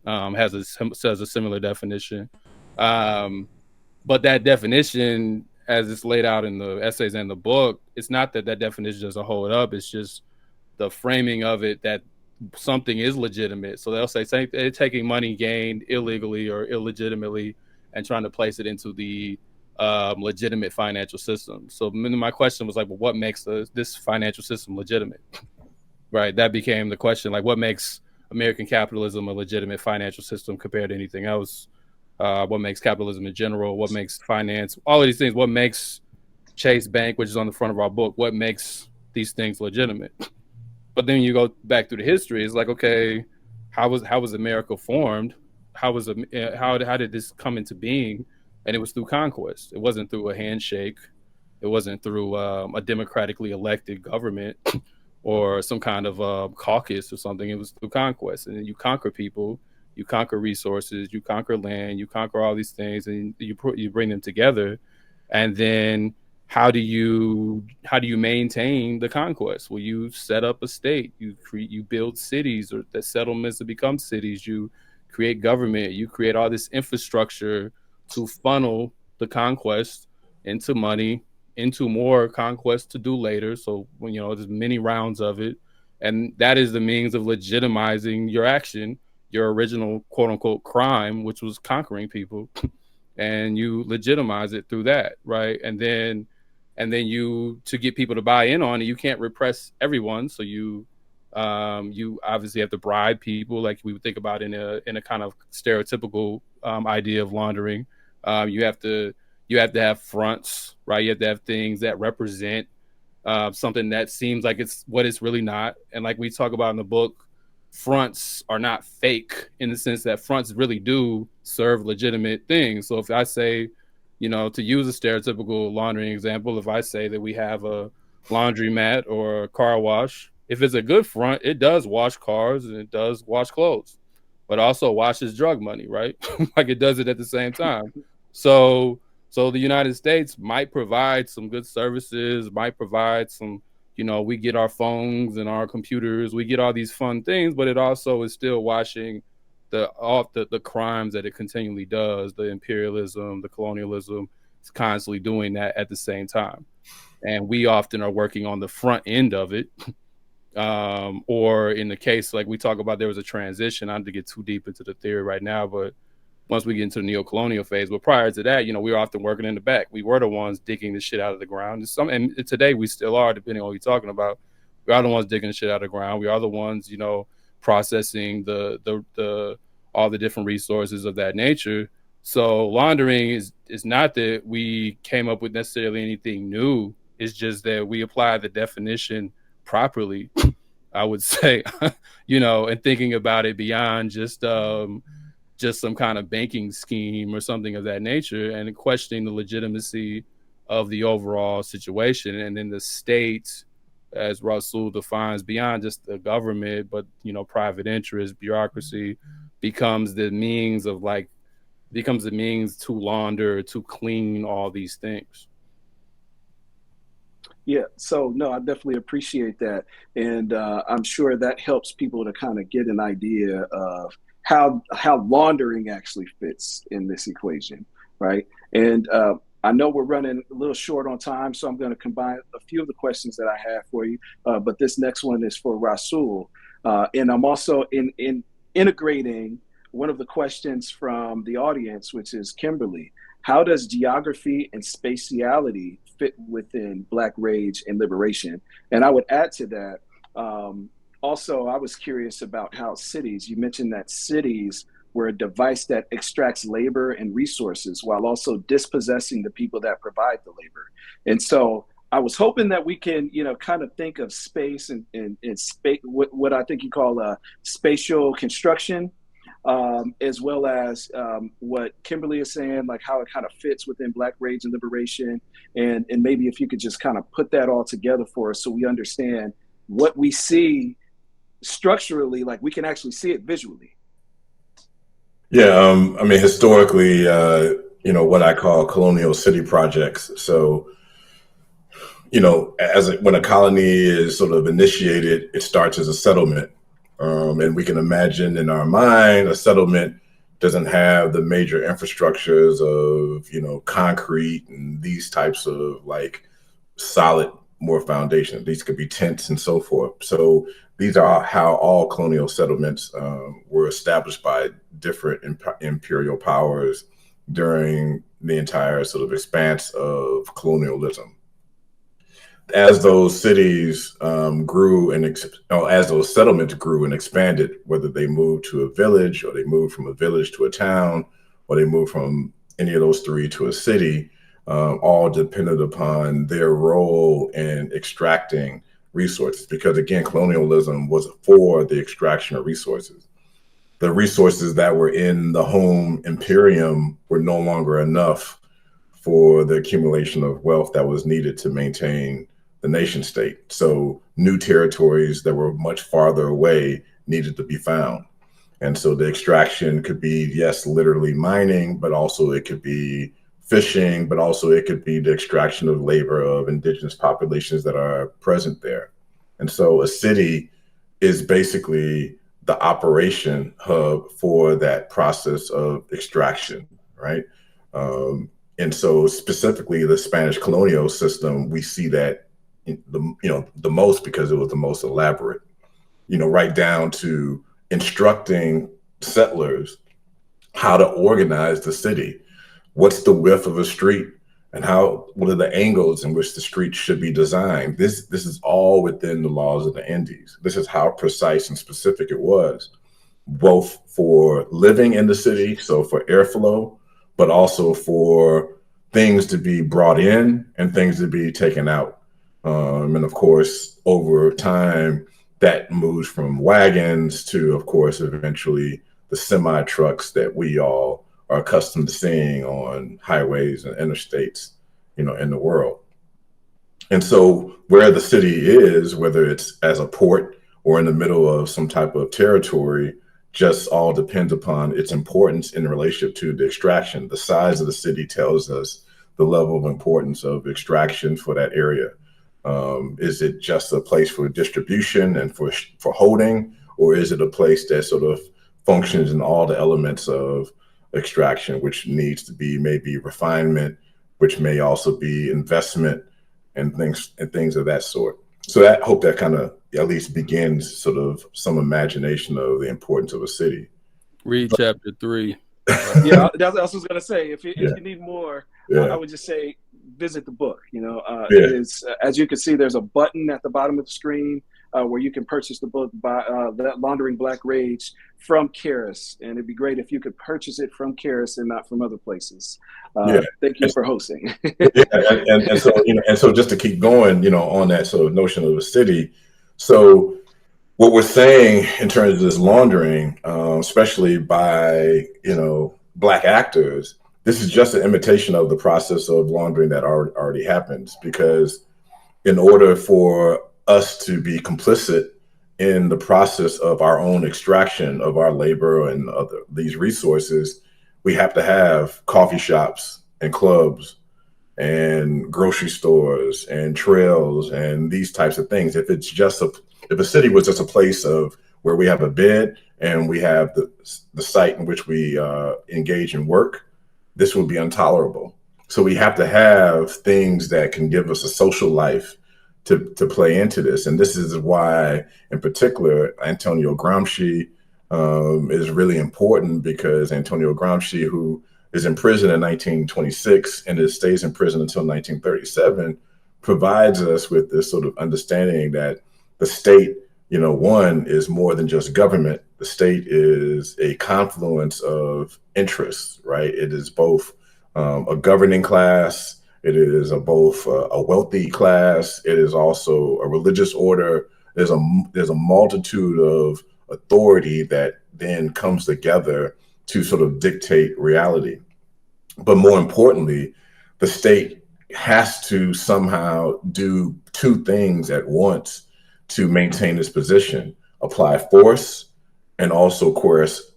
says a similar definition. But that definition, as it's laid out in the essays and the book, it's not that definition doesn't hold up. It's just the framing of it, that something is legitimate. So they'll say they're taking money gained illegally or illegitimately and trying to place it into the legitimate financial system. So my question was like, well, what makes this financial system legitimate? Right. That became the question. Like, what makes American capitalism a legitimate financial system compared to anything else? What makes capitalism in general? What makes finance? All of these things. What makes Chase Bank, which is on the front of our book, what makes these things legitimate? But then you go back through the history. It's like, okay, how was America formed? How did this come into being? And it was through conquest. It wasn't through a handshake. It wasn't through a democratically elected government or some kind of caucus or something. It was through conquest. And you conquer people, you conquer resources, you conquer land, you conquer all these things, and you bring them together. And then how do you maintain the conquest? Well, you set up a state, you build cities or the settlements that become cities, you create government, you create all this infrastructure to funnel the conquest into money, into more conquest to do later. So when there's many rounds of it, and that is the means of legitimizing your action, your original quote unquote crime, which was conquering people, and you legitimize it through that, right? And then you, to get people to buy in on it, you can't repress everyone. So you obviously have to bribe people, like we would think about in a kind of stereotypical idea of laundering. You have to have fronts, right? You have to have things that represent something that seems like it's what it's really not. And like we talk about in the book, fronts are not fake, in the sense that fronts really do serve legitimate things. So if I say To use a stereotypical laundering example, if I say that we have a laundromat or a car wash, if it's a good front, it does wash cars and it does wash clothes, but also washes drug money, right? Like it does it at the same time. So the United States might provide some good services, might provide some, we get our phones and our computers, we get all these fun things, but it also is still washing the crimes that it continually does, the imperialism, the colonialism. It's constantly doing that at the same time. And we often are working on the front end of it. Or in the case, like we talk about, there was a transition. I don't to get too deep into the theory right now, but once we get into the neo-colonial phase, but prior to that, we were often working in the back. We were the ones digging the shit out of the ground. And today we still are, depending on what you're talking about. We are the ones digging the shit out of the ground. We are the ones, processing the all the different resources of that nature. So laundering is not that we came up with necessarily anything new. It's just that we apply the definition properly, I would say, and thinking about it beyond just some kind of banking scheme or something of that nature, and questioning the legitimacy of the overall situation. And then the state, as Rasul defines, beyond just the government, but private interest, bureaucracy, becomes the means to launder, to clean all these things. Yeah, so no, I definitely appreciate that, and I'm sure that helps people to kind of get an idea of how laundering actually fits in this equation, right? And I know we're running a little short on time, so I'm going to combine a few of the questions that I have for you. But this next one is for Rasul, and I'm also in integrating one of the questions from the audience, which is Kimberly. How does geography and spatiality fit within Black Rage and liberation? And I would add to that, also, I was curious about how cities, you mentioned that cities were a device that extracts labor and resources while also dispossessing the people that provide the labor. And so I was hoping that we can, kind of think of space and what I think you call a spatial construction, as well as what Kimberly is saying, like how it kind of fits within Black Rage and liberation. And maybe if you could just kind of put that all together for us so we understand what we see structurally, like we can actually see it visually. Yeah, historically, what I call colonial city projects. So, when a colony is sort of initiated, it starts as a settlement. And we can imagine in our mind, a settlement doesn't have the major infrastructures of, concrete and these types of like solid, more foundation. These could be tents and so forth. So these are how all colonial settlements were established by different imperial powers during the entire sort of expanse of colonialism. As those cities grew and as those settlements grew and expanded, whether they moved to a village or they moved from a village to a town, or they moved from any of those three to a city, all depended upon their role in extracting resources. Because again, colonialism was for the extraction of resources. The resources that were in the home imperium were no longer enough for the accumulation of wealth that was needed to maintain the nation state. So new territories that were much farther away needed to be found. And so the extraction could be, yes, literally mining, but also it could be fishing, but also it could be the extraction of labor of indigenous populations that are present there. And so a city is basically the operation hub for that process of extraction, right? And so specifically the Spanish colonial system, we see that the most because it was the most elaborate, right down to instructing settlers how to organize the city. What's the width of a street, and what are the angles in which the street should be designed? This is all within the laws of the Indies. This is how precise and specific it was, both for living in the city, so for airflow, but also for things to be brought in and things to be taken out. And of course, over time, that moves from wagons to, of course, eventually the semi trucks that we all are accustomed to seeing on highways and interstates, in the world. And so where the city is, whether it's as a port or in the middle of some type of territory, just all depends upon its importance in relationship to the extraction. The size of the city tells us the level of importance of extraction for that area. Is it just a place for distribution and for holding, or is it a place that sort of functions in all the elements of extraction, which needs to be maybe refinement, which may also be investment and things of that sort. So I hope that kind of at least begins sort of some imagination of the importance of a city. Read chapter 3. Yeah, that's what I was gonna say. If you need more, I would just say visit the book. It is, as you can see, there's a button at the bottom of the screen where you can purchase the book by Laundering Black Rage from Charis, and it'd be great if you could purchase it from Charis and not from other places. Thank you for hosting. and so just to keep going, on that sort of notion of a city. So what we're saying in terms of this laundering, especially by Black actors, this is just an imitation of the process of laundering that already happens. Because in order for us to be complicit in the process of our own extraction of our labor and these resources, we have to have coffee shops and clubs and grocery stores and trails and these types of things. If a city was just a place of where we have a bed and we have the site in which we engage in work, this would be intolerable. So we have to have things that can give us a social life to play into this. And this is why, in particular, Antonio Gramsci is really important, because Antonio Gramsci, who is in prison in 1926 and stays in prison until 1937, provides us with this sort of understanding that the state, one, is more than just government. The state is a confluence of interests, right? It is both a governing class. It is both a wealthy class. It is also a religious order. There's a multitude of authority that then comes together to sort of dictate reality. But more importantly, the state has to somehow do two things at once to maintain its position: apply force and also coerce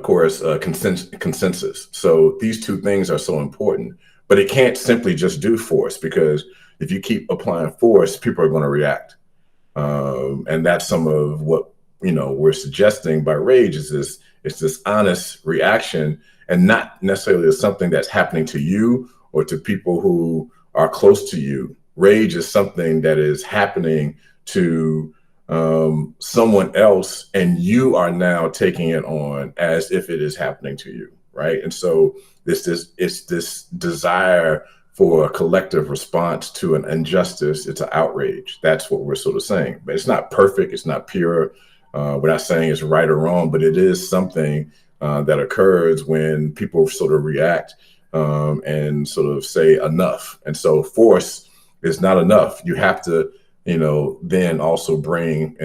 consensus. So these two things are so important. But it can't simply just do force, because if you keep applying force, people are going to react. And that's some of what we're suggesting by rage is this honest reaction, and not necessarily something that's happening to you or to people who are close to you. Rage is something that is happening to someone else, and you are now taking it on as if it is happening to you, right? And so it's this desire for a collective response to an injustice. It's an outrage. That's what we're sort of saying. But it's not perfect. It's not pure. We're not saying it's right or wrong, but it is something that occurs when people sort of react and sort of say enough. And so force is not enough. You have to, then also bring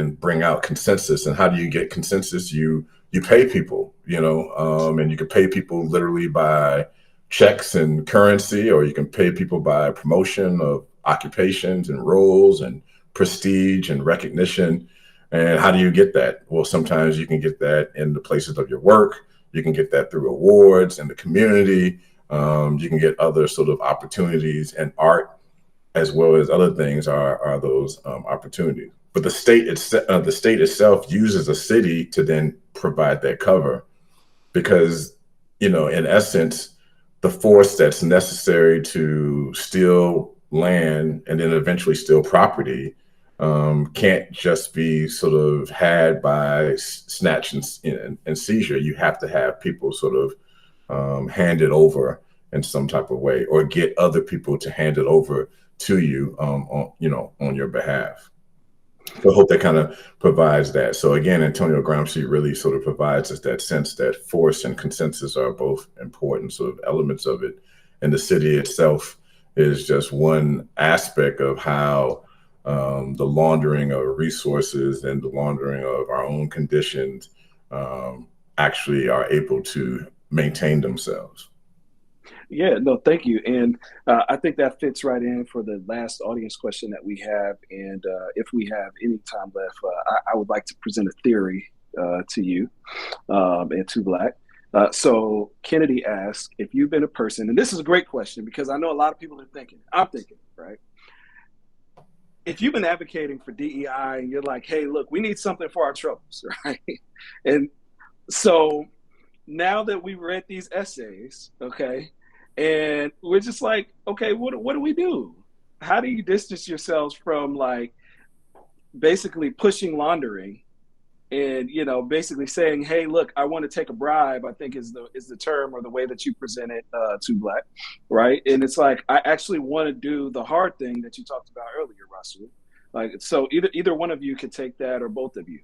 out consensus. And how do you get consensus? You pay people, and you can pay people literally by checks and currency, or you can pay people by promotion of occupations and roles and prestige and recognition. And how do you get that? Well, sometimes you can get that in the places of your work. You can get that through awards in the community. You can get other sort of opportunities, and art, as well as other things, are those opportunities. But the state itself uses a city to then provide that cover, because, in essence, the force that's necessary to steal land and then eventually steal property can't just be sort of had by snatch and seizure. You have to have people sort of hand it over in some type of way, or get other people to hand it over to you on your behalf. So I hope that kind of provides that. So again, Antonio Gramsci really sort of provides us that sense that force and consensus are both important sort of elements of it. And the city itself is just one aspect of how the laundering of resources and the laundering of our own conditions actually are able to maintain themselves. Yeah, no, thank you. And I think that fits right in for the last audience question that we have. And if we have any time left, I would like to present a theory to you and to Black. So Kennedy asked, if you've been a person, and this is a great question because I know a lot of people are thinking, I'm thinking, right? If you've been advocating for DEI and you're like, hey, look, we need something for our troubles, right? And so now that we read these essays, okay, and we're just like, okay, what do we do? How do you distance yourselves from like basically pushing laundering and, you know, basically saying, hey, look, I want to take a bribe, I think is the term or the way that you present it to Black, right? And it's like, I actually want to do the hard thing that you talked about earlier, Rasul. Like, so either one of you could take that or both of you.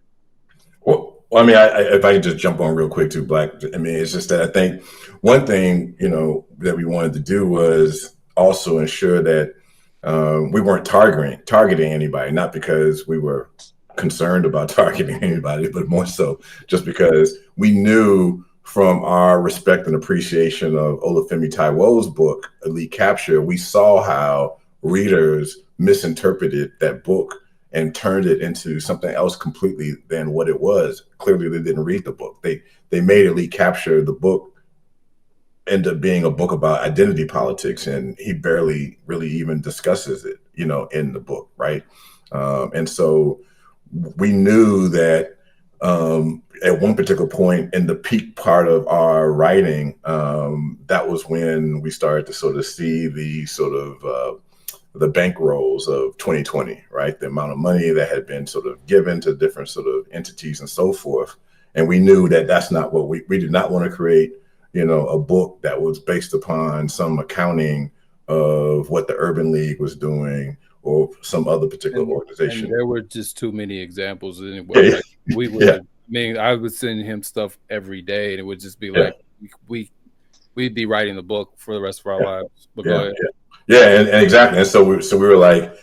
Well, I mean, if I could just jump on real quick too, Black. I mean, it's just that I think one thing, you know, that we wanted to do was also ensure that we weren't targeting anybody, not because we were concerned about targeting anybody, but more so just because we knew from our respect and appreciation of Olufemi Taiwo's book, Elite Capture, we saw how readers misinterpreted that book and turned it into something else completely than what it was. Clearly, they didn't read the book. They made Elite Capture, the book, end up being a book about identity politics, and he barely really even discusses it, you know, in the book, right? And so we knew that at one particular point in the peak part of our writing, that was when we started to sort of see the sort of the bankrolls of 2020, right? The amount of money that had been sort of given to different sort of entities and so forth. And we knew that that's not what we did not want to create, you know, a book that was based upon some accounting of what the Urban League was doing or some other particular organization. And there were just too many examples anyway. Yeah. Like we would, I mean, I would send him stuff every day, and it would just be like we'd be writing the book for the rest of our lives. But go ahead. Yeah, and exactly. And so we were like,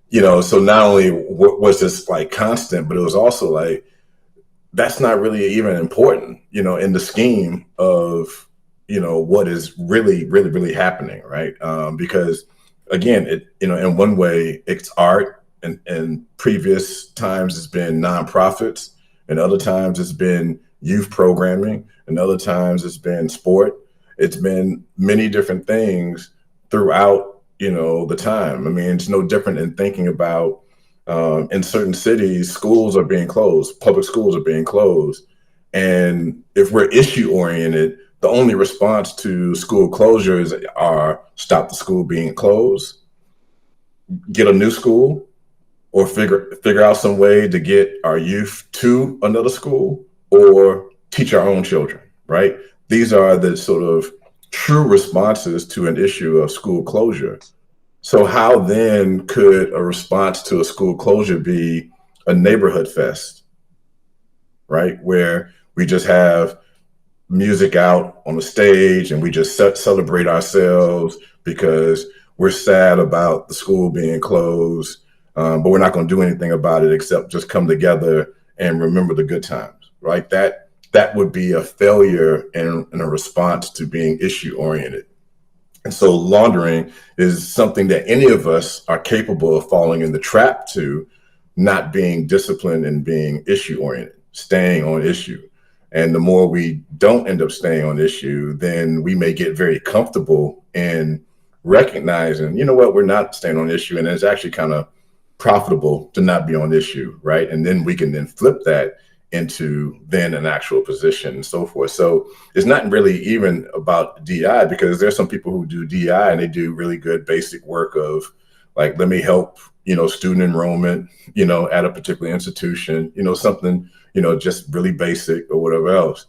you know, so not only was this like constant, but it was also like, that's not really even important, you know, in the scheme of, you know, what is really, really, really happening, right? Because again, it, you know, in one way it's art, and previous times it's been nonprofits, and other times it's been youth programming, and other times it's been sport. It's been many different things throughout, you know, the time. I mean, it's no different in thinking about in certain cities, schools are being closed, public schools are being closed. And if we're issue oriented, the only response to school closures are stop the school being closed, get a new school, or figure out some way to get our youth to another school, or teach our own children, right? These are the sort of true responses to an issue of school closure. So how then could a response to a school closure be a neighborhood fest, right? Where we just have music out on the stage and we just celebrate ourselves because we're sad about the school being closed, but we're not going to do anything about it except just come together and remember the good times, right? That would be a failure in a response to being issue oriented. And so laundering is something that any of us are capable of falling in the trap to, not being disciplined and being issue oriented, staying on issue. And the more we don't end up staying on issue, then we may get very comfortable in recognizing, you know what, we're not staying on issue. And it's actually kind of profitable to not be on issue, right? And then we can then flip that into then an actual position and so forth. So it's not really even about DI, because there's some people who do DI and they do really good basic work of like, let me help, you know, student enrollment, you know, at a particular institution, you know, something, you know, just really basic or whatever else.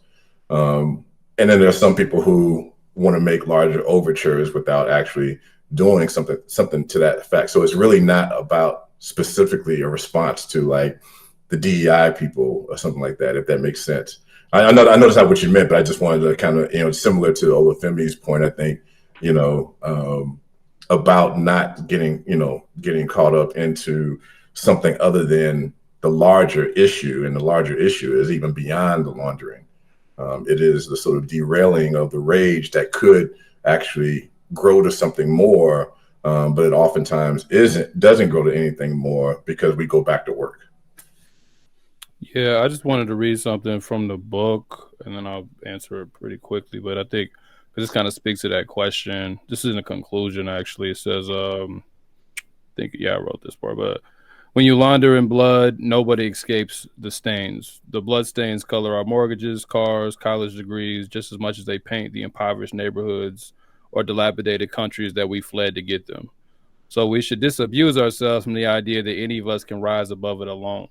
And then there's some people who want to make larger overtures without actually doing something to that effect. So it's really not about specifically a response to like the DEI people or something like that, if that makes sense. I know that's not what you meant, but I just wanted to kind of, you know, similar to Olufemi's point, I think, you know, about not getting caught up into something other than the larger issue. And the larger issue is even beyond the laundering. It is the sort of derailing of the rage that could actually grow to something more, but it oftentimes doesn't grow to anything more because we go back to work. Yeah, I just wanted to read something from the book, and then I'll answer it pretty quickly. But I think this kind of speaks to that question. This is in the conclusion, actually. It says, I wrote this part, but when you launder in blood, nobody escapes the stains. The blood stains color our mortgages, cars, college degrees, just as much as they paint the impoverished neighborhoods or dilapidated countries that we fled to get them. So we should disabuse ourselves from the idea that any of us can rise above it alone.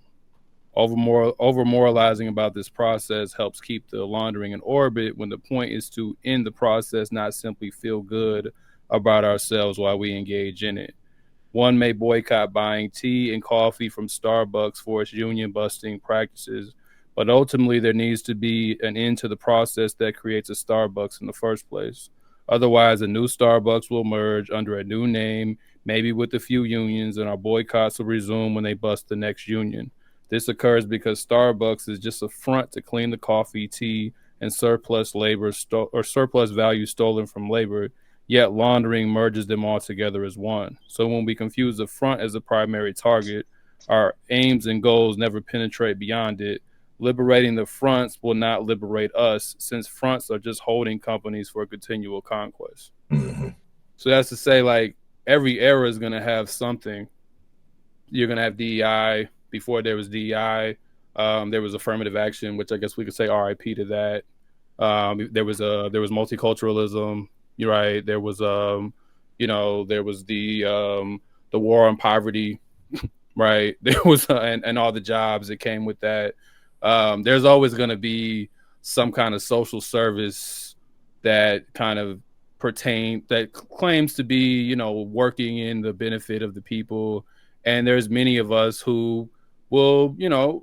Over moralizing about this process helps keep the laundering in orbit when the point is to end the process, not simply feel good about ourselves while we engage in it. One may boycott buying tea and coffee from Starbucks for its union busting practices, but ultimately there needs to be an end to the process that creates a Starbucks in the first place. Otherwise, a new Starbucks will emerge under a new name, maybe with a few unions, and our boycotts will resume when they bust the next union. This occurs because Starbucks is just a front to clean the coffee, tea, and surplus labor or surplus value stolen from labor, yet laundering merges them all together as one. So when we confuse the front as a primary target, our aims and goals never penetrate beyond it. Liberating the fronts will not liberate us, since fronts are just holding companies for continual conquest. Mm-hmm. So that's to say, like, every era is going to have something. You're going to have DEI. Before there was DEI, there was affirmative action, which I guess we could say RIP to that. There was multiculturalism. You're right. There was there was the war on poverty, right? There was and all the jobs that came with that. There's always going to be some kind of social service that kind of claims to be, working in the benefit of the people. And there's many of us who will,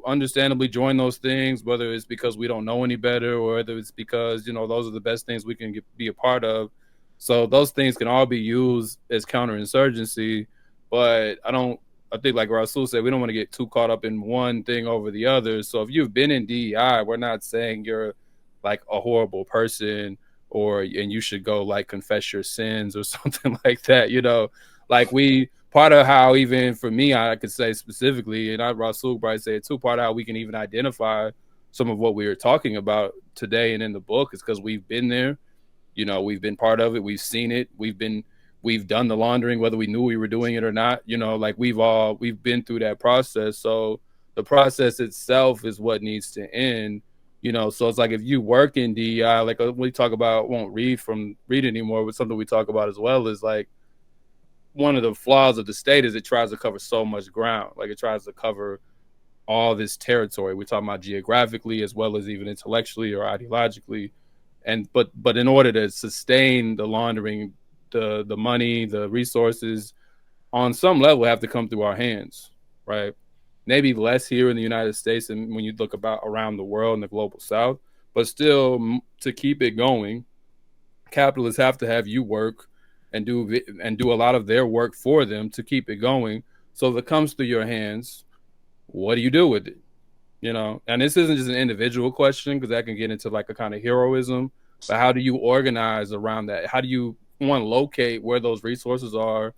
understandably join those things, whether it's because we don't know any better or whether it's because, those are the best things we can be a part of. So those things can all be used as counterinsurgency. But I think like Rasul said, we don't want to get too caught up in one thing over the other. So if you've been in DEI, we're not saying you're like a horrible person and you should go like confess your sins or something like that, part of how, even for me, I could say specifically, and Rasul probably say it too, part of how we can even identify some of what we were talking about today and in the book is because we've been there, we've been part of it, we've seen it, we've done the laundering, whether we knew we were doing it or not, we've been through that process. So the process itself is what needs to end, so it's like if you work in DEI, like we talk about, won't read anymore, but something we talk about as well is like, one of the flaws of the state is it tries to cover so much ground. Like it tries to cover all this territory. We're talking about geographically as well as even intellectually or ideologically. But in order to sustain the laundering, the money, the resources on some level have to come through our hands, right? Maybe less here in the United States and when you look about around the world in the global South, but still to keep it going, capitalists have to have you work and do a lot of their work for them to keep it going. So if it comes through your hands, what do you do with it? And this isn't just an individual question because that can get into like a kind of heroism, but how do you organize around that? How do you locate where those resources are,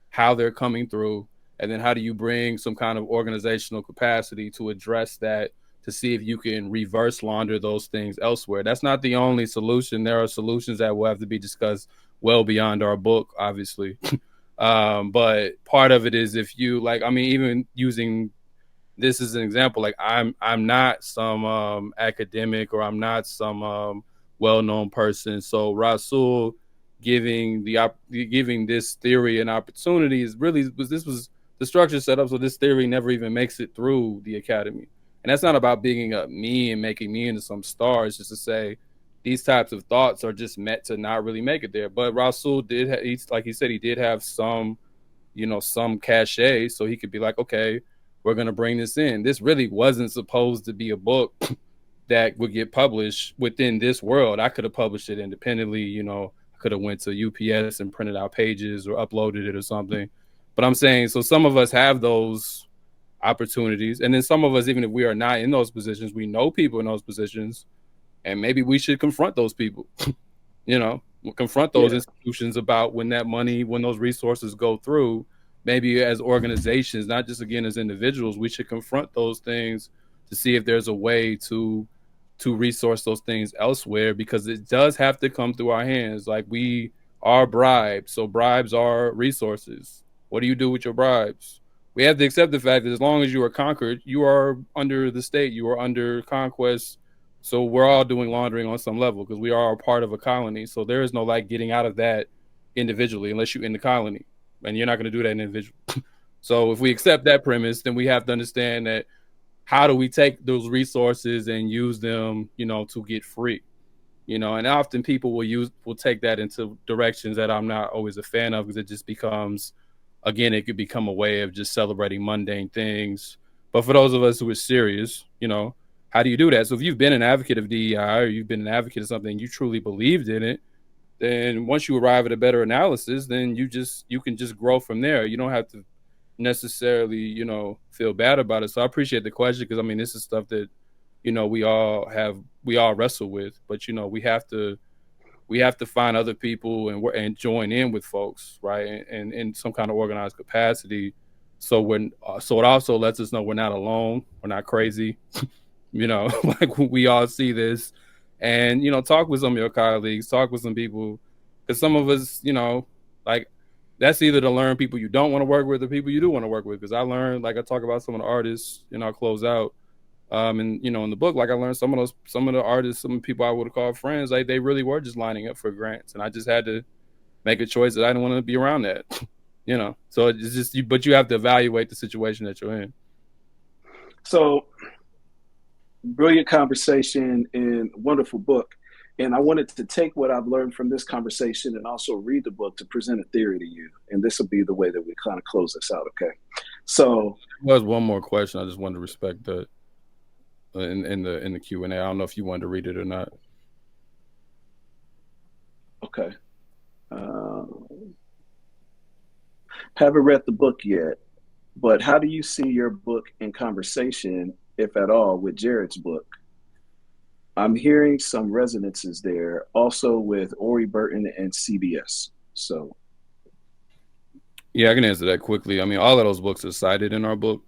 how they're coming through, and then how do you bring some kind of organizational capacity to address that, to see if you can reverse launder those things elsewhere? That's not the only solution. There are solutions that will have to be discussed well beyond our book, obviously. But part of it is if you even using this as an example, like I'm not some academic or I'm not some well-known person. So Rasul giving this theory an opportunity is really this was the structure set up so this theory never even makes it through the academy. And that's not about bigging up me and making me into some star. It's just to say these types of thoughts are just meant to not really make it there. But Rasul like he said, he did have some, some cachet, so he could be like, okay, we're going to bring this in. This really wasn't supposed to be a book that would get published within this world. I could have published it independently, I could have went to UPS and printed out pages or uploaded it or something. But I'm saying, so some of us have those opportunities. And then some of us, even if we are not in those positions, we know people in those positions. and maybe we should confront those people. You know, confront those institutions about when those resources go through. Maybe as organizations, not just again as individuals, we should confront those things to see if there's a way to resource those things elsewhere, because it does have to come through our hands. Like, we are bribed, so bribes are resources. What do you do with your bribes? We have to accept the fact that as long as you are conquered, you are under the state, you are under conquest. So we're all doing laundering on some level because we are a part of a colony. So there is no like getting out of that individually unless you're in the colony, and you're not going to do that individually. So if we accept that premise, then we have to understand that how do we take those resources and use them, you know, to get free, you know? And often people will take that into directions that I'm not always a fan of, because it just becomes, again, it could become a way of just celebrating mundane things. But for those of us who are serious, you know, how do you do that? So if you've been an advocate of DEI, or you've been an advocate of something, you truly believed in it, then once you arrive at a better analysis, then you can just grow from there. You don't have to necessarily, you know, feel bad about it. So I appreciate the question, because I mean, this is stuff that, you know, we all wrestle with, but you know, we have to find other people and join in with folks, right? And in some kind of organized capacity. So it also lets us know we're not alone, we're not crazy. You know, like we all see this, and, you know, talk with some of your colleagues, talk with some people, because some of us, you know, like, that's either to learn people you don't want to work with or people you do want to work with. Because I learned, like I talk about some of the artists, you know, I'll close out, and, you know, in the book, like I learned some of the artists, some of the people I would have called friends, like they really were just lining up for grants, and I just had to make a choice that I didn't want to be around that, you know. So it's just, but you have to evaluate the situation that you're in. So, brilliant conversation and wonderful book. And I wanted to take what I've learned from this conversation and also read the book to present a theory to you. And this will be the way that we kind of close this out, okay? So there was one more question. I just wanted to respect that in the Q&A. I don't know if you wanted to read it or not. Okay. Haven't read the book yet, but how do you see your book in conversation, if at all, with Jared's book? I'm hearing some resonances there, also with Ori Burton and CBS. So, yeah, I can answer that quickly. I mean, all of those books are cited in our book,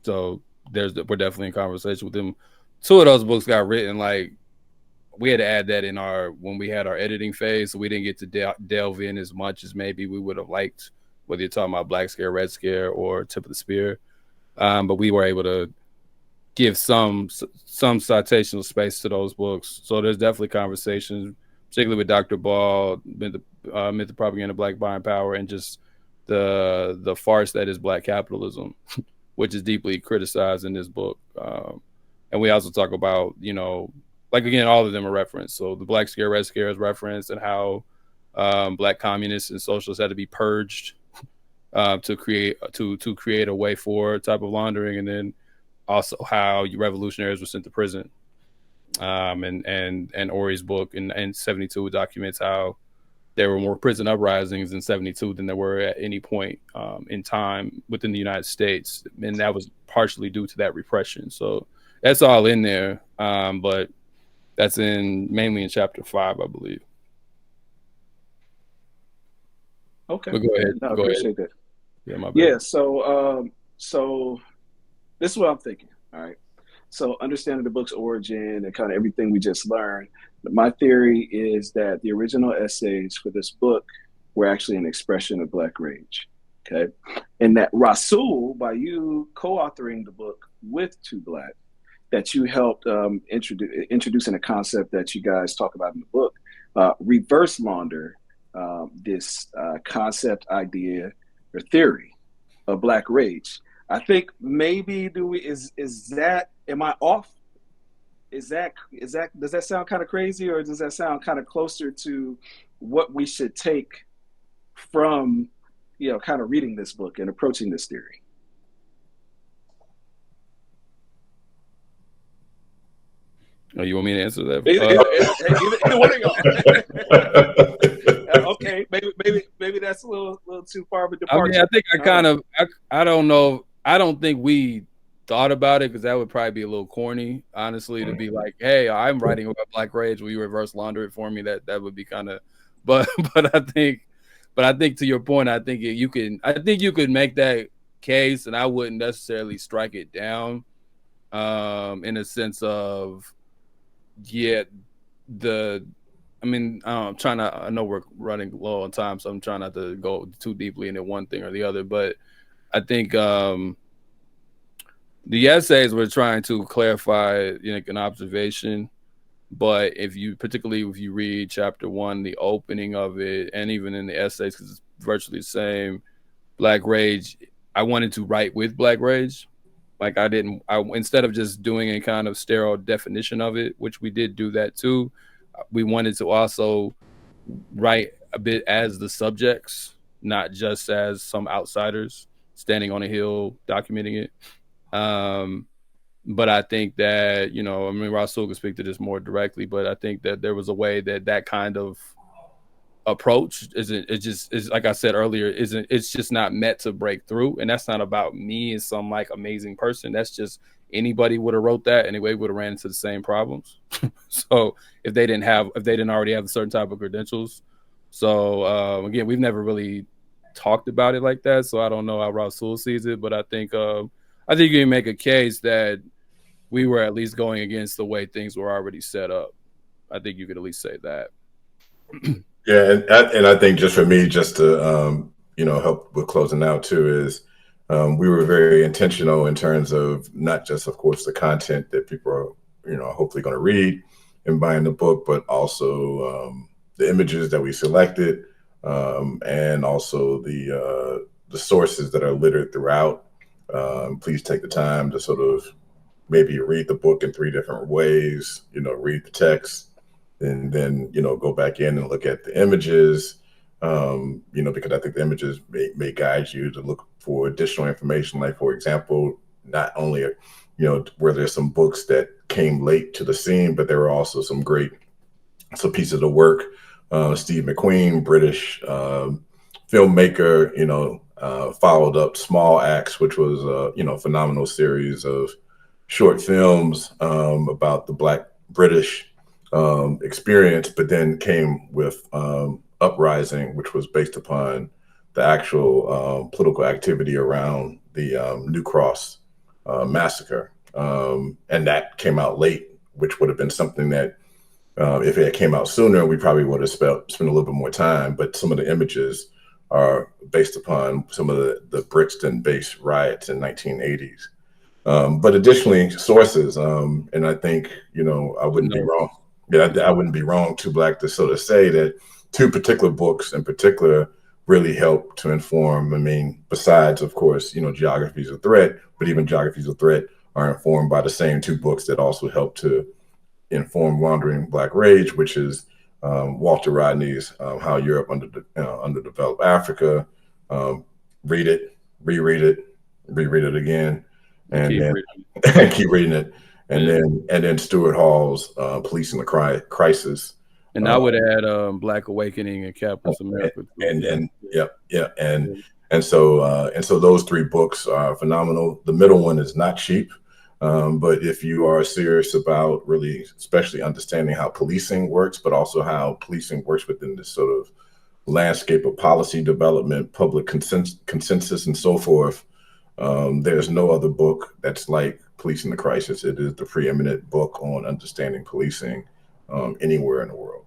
so we're definitely in conversation with them. Two of those books got written, like, we had to add that in when we had our editing phase, so we didn't get to delve in as much as maybe we would have liked, whether you're talking about Black Scare, Red Scare, or Tip of the Spear. But we were able to give some citational space to those books. So there's definitely conversations, particularly with Dr. Ball, Myth of Propaganda, Black Buying Power, and just the farce that is Black capitalism, which is deeply criticized in this book. And we also talk about, you know, like, again, all of them are referenced. So the Black Scare, Red Scare is referenced, and how Black communists and socialists had to be purged to create a way for type of laundering, and then also how revolutionaries were sent to prison. And Ori's book in 72 documents how there were more prison uprisings in 72 than there were at any point in time within the United States. And that was partially due to that repression. So that's all in there. But that's mainly in chapter 5, I believe. Okay. But go ahead. No, I appreciate that. Yeah, my bad. Yeah, so this is what I'm thinking, all right? So understanding the book's origin and kind of everything we just learned, my theory is that the original essays for this book were actually an expression of Black rage, okay? And that Rasul, by you co-authoring the book with Two Black, that you helped introducing a concept that you guys talk about in the book, reverse launder this concept, idea, or theory of Black rage. I think maybe am I off? Does that sound kind of crazy, or does that sound kind of closer to what we should take from, you know, kind of reading this book and approaching this theory? Oh, you want me to answer that? Either one of y'all. Okay, maybe that's a little too far of a departure. I mean, I think I don't know. I don't think we thought about it because that would probably be a little corny, honestly, to be like, "Hey, I'm writing about Black Rage. Will you reverse launder it for me?" That would be kind of, but but I think to your point, I think you could make that case, and I wouldn't necessarily strike it down, in a sense of, yeah, I'm trying to. I know we're running low on time, so I'm trying not to go too deeply into one thing or the other, but I think the essays were trying to clarify, an observation, but particularly if you read chapter 1, the opening of it, and even in the essays, because it's virtually the same, Black Rage, I wanted to write with Black Rage. Like instead of just doing a kind of sterile definition of it, which we did do that too, we wanted to also write a bit as the subjects, not just as some outsiders standing on a hill documenting it. But I think that, Rasul could speak to this more directly, but I think that there was a way that kind of approach is like I said earlier, it's just not meant to break through. And that's not about me as some like amazing person. That's just anybody would have wrote that anyway, would have ran into the same problems. So if they didn't already have a certain type of credentials. So again, we've never really talked about it like that. So I don't know how Rasul sees it, but I think you can make a case that we were at least going against the way things were already set up. I think you could at least say that. Yeah, and I think just for me, just to help with closing out too, is we were very intentional in terms of not just, of course, the content that people are hopefully going to read and buying the book, but also the images that we selected, and also the sources that are littered throughout. Please take the time to sort of maybe read the book in 3 different ways. Read the text, and then go back in and look at the images, because I think the images may guide you to look for additional information. Like, for example, not only where there's some books that came late to the scene, but there were also some pieces of work. Steve McQueen, British filmmaker, followed up Small Axe, which was a phenomenal series of short films about the Black British experience, but then came with Uprising, which was based upon the actual political activity around the New Cross massacre. And that came out late, which would have been something that if it came out sooner, we probably would have spent a little bit more time. But some of the images are based upon some of the Brixton-based riots in 1980s. But additionally, sources, and I think, I wouldn't be wrong. Yeah, I wouldn't be wrong, Too Black, to sort of say that 2 particular books in particular really help to inform. I mean, besides, of course, Geographies of Threat, but even Geographies of Threat are informed by the same 2 books that also help to inform Laundering Black Rage, which is Walter Rodney's How Europe Underdeveloped Africa. Read it, reread it again, and then keep reading it. And then Stuart Hall's Policing the Crisis. And I would add Black Awakening and Capitalist America. And so those 3 books are phenomenal. The middle one is not cheap, but if you are serious about really, especially understanding how policing works, but also how policing works within this sort of landscape of policy development, public consensus, and so forth, there's no other book that's like Policing the Crisis. It is the preeminent book on understanding policing anywhere in the world.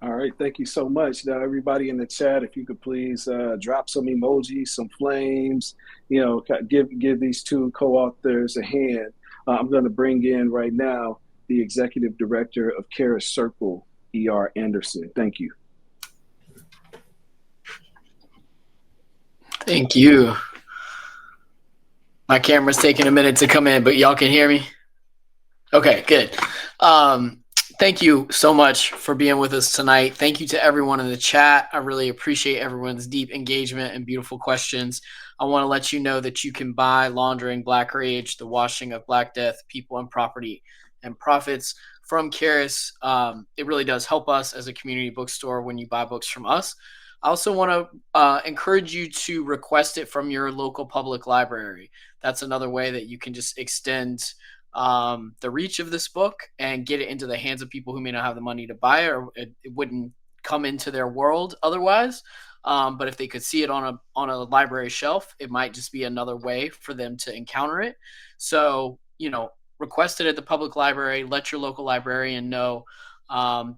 All right, thank you so much. Now, everybody in the chat, if you could please drop some emojis, some flames, give these 2 co-authors a hand. I'm going to bring in right now the executive director of Charis Circle, E.R. Anderson. Thank you. Thank you. My camera's taking a minute to come in, but y'all can hear me? Okay, good. Thank you so much for being with us tonight. Thank you to everyone in the chat. I really appreciate everyone's deep engagement and beautiful questions. I want to let you know that you can buy Laundering Black Rage, The Washing of Black Death, People and Property and Profits from Charis. It really does help us as a community bookstore when you buy books from us. I also want to encourage you to request it from your local public library. that's another way that you can just extend the reach of this book and get it into the hands of people who may not have the money to buy it, or it wouldn't come into their world otherwise. But if they could see it on a library shelf, it might just be another way for them to encounter it. So, request it at the public library. Let your local librarian know.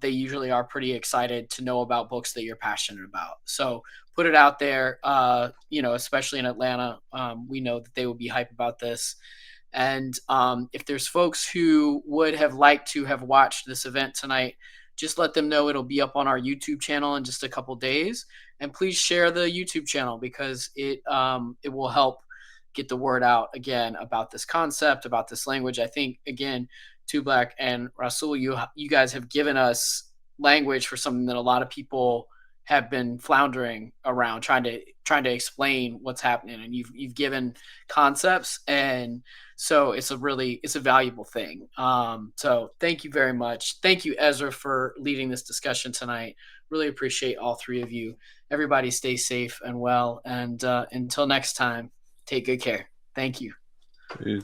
They usually are pretty excited to know about books that you're passionate about. So put it out there, especially in Atlanta. We know that they will be hype about this. And if there's folks who would have liked to have watched this event tonight, just let them know it'll be up on our YouTube channel in just a couple days. And please share the YouTube channel, because it will help get the word out again about this concept, about this language. I think, again, Two Black and Rasul, you guys have given us language for something that a lot of people have been floundering around, trying to explain what's happening, and you've given concepts, and so it's a valuable thing. So thank you very much. Thank you, Ezra, for leading this discussion tonight. Really appreciate all three of you. Everybody stay safe and well, and until next time, take good care. Thank you. Peace.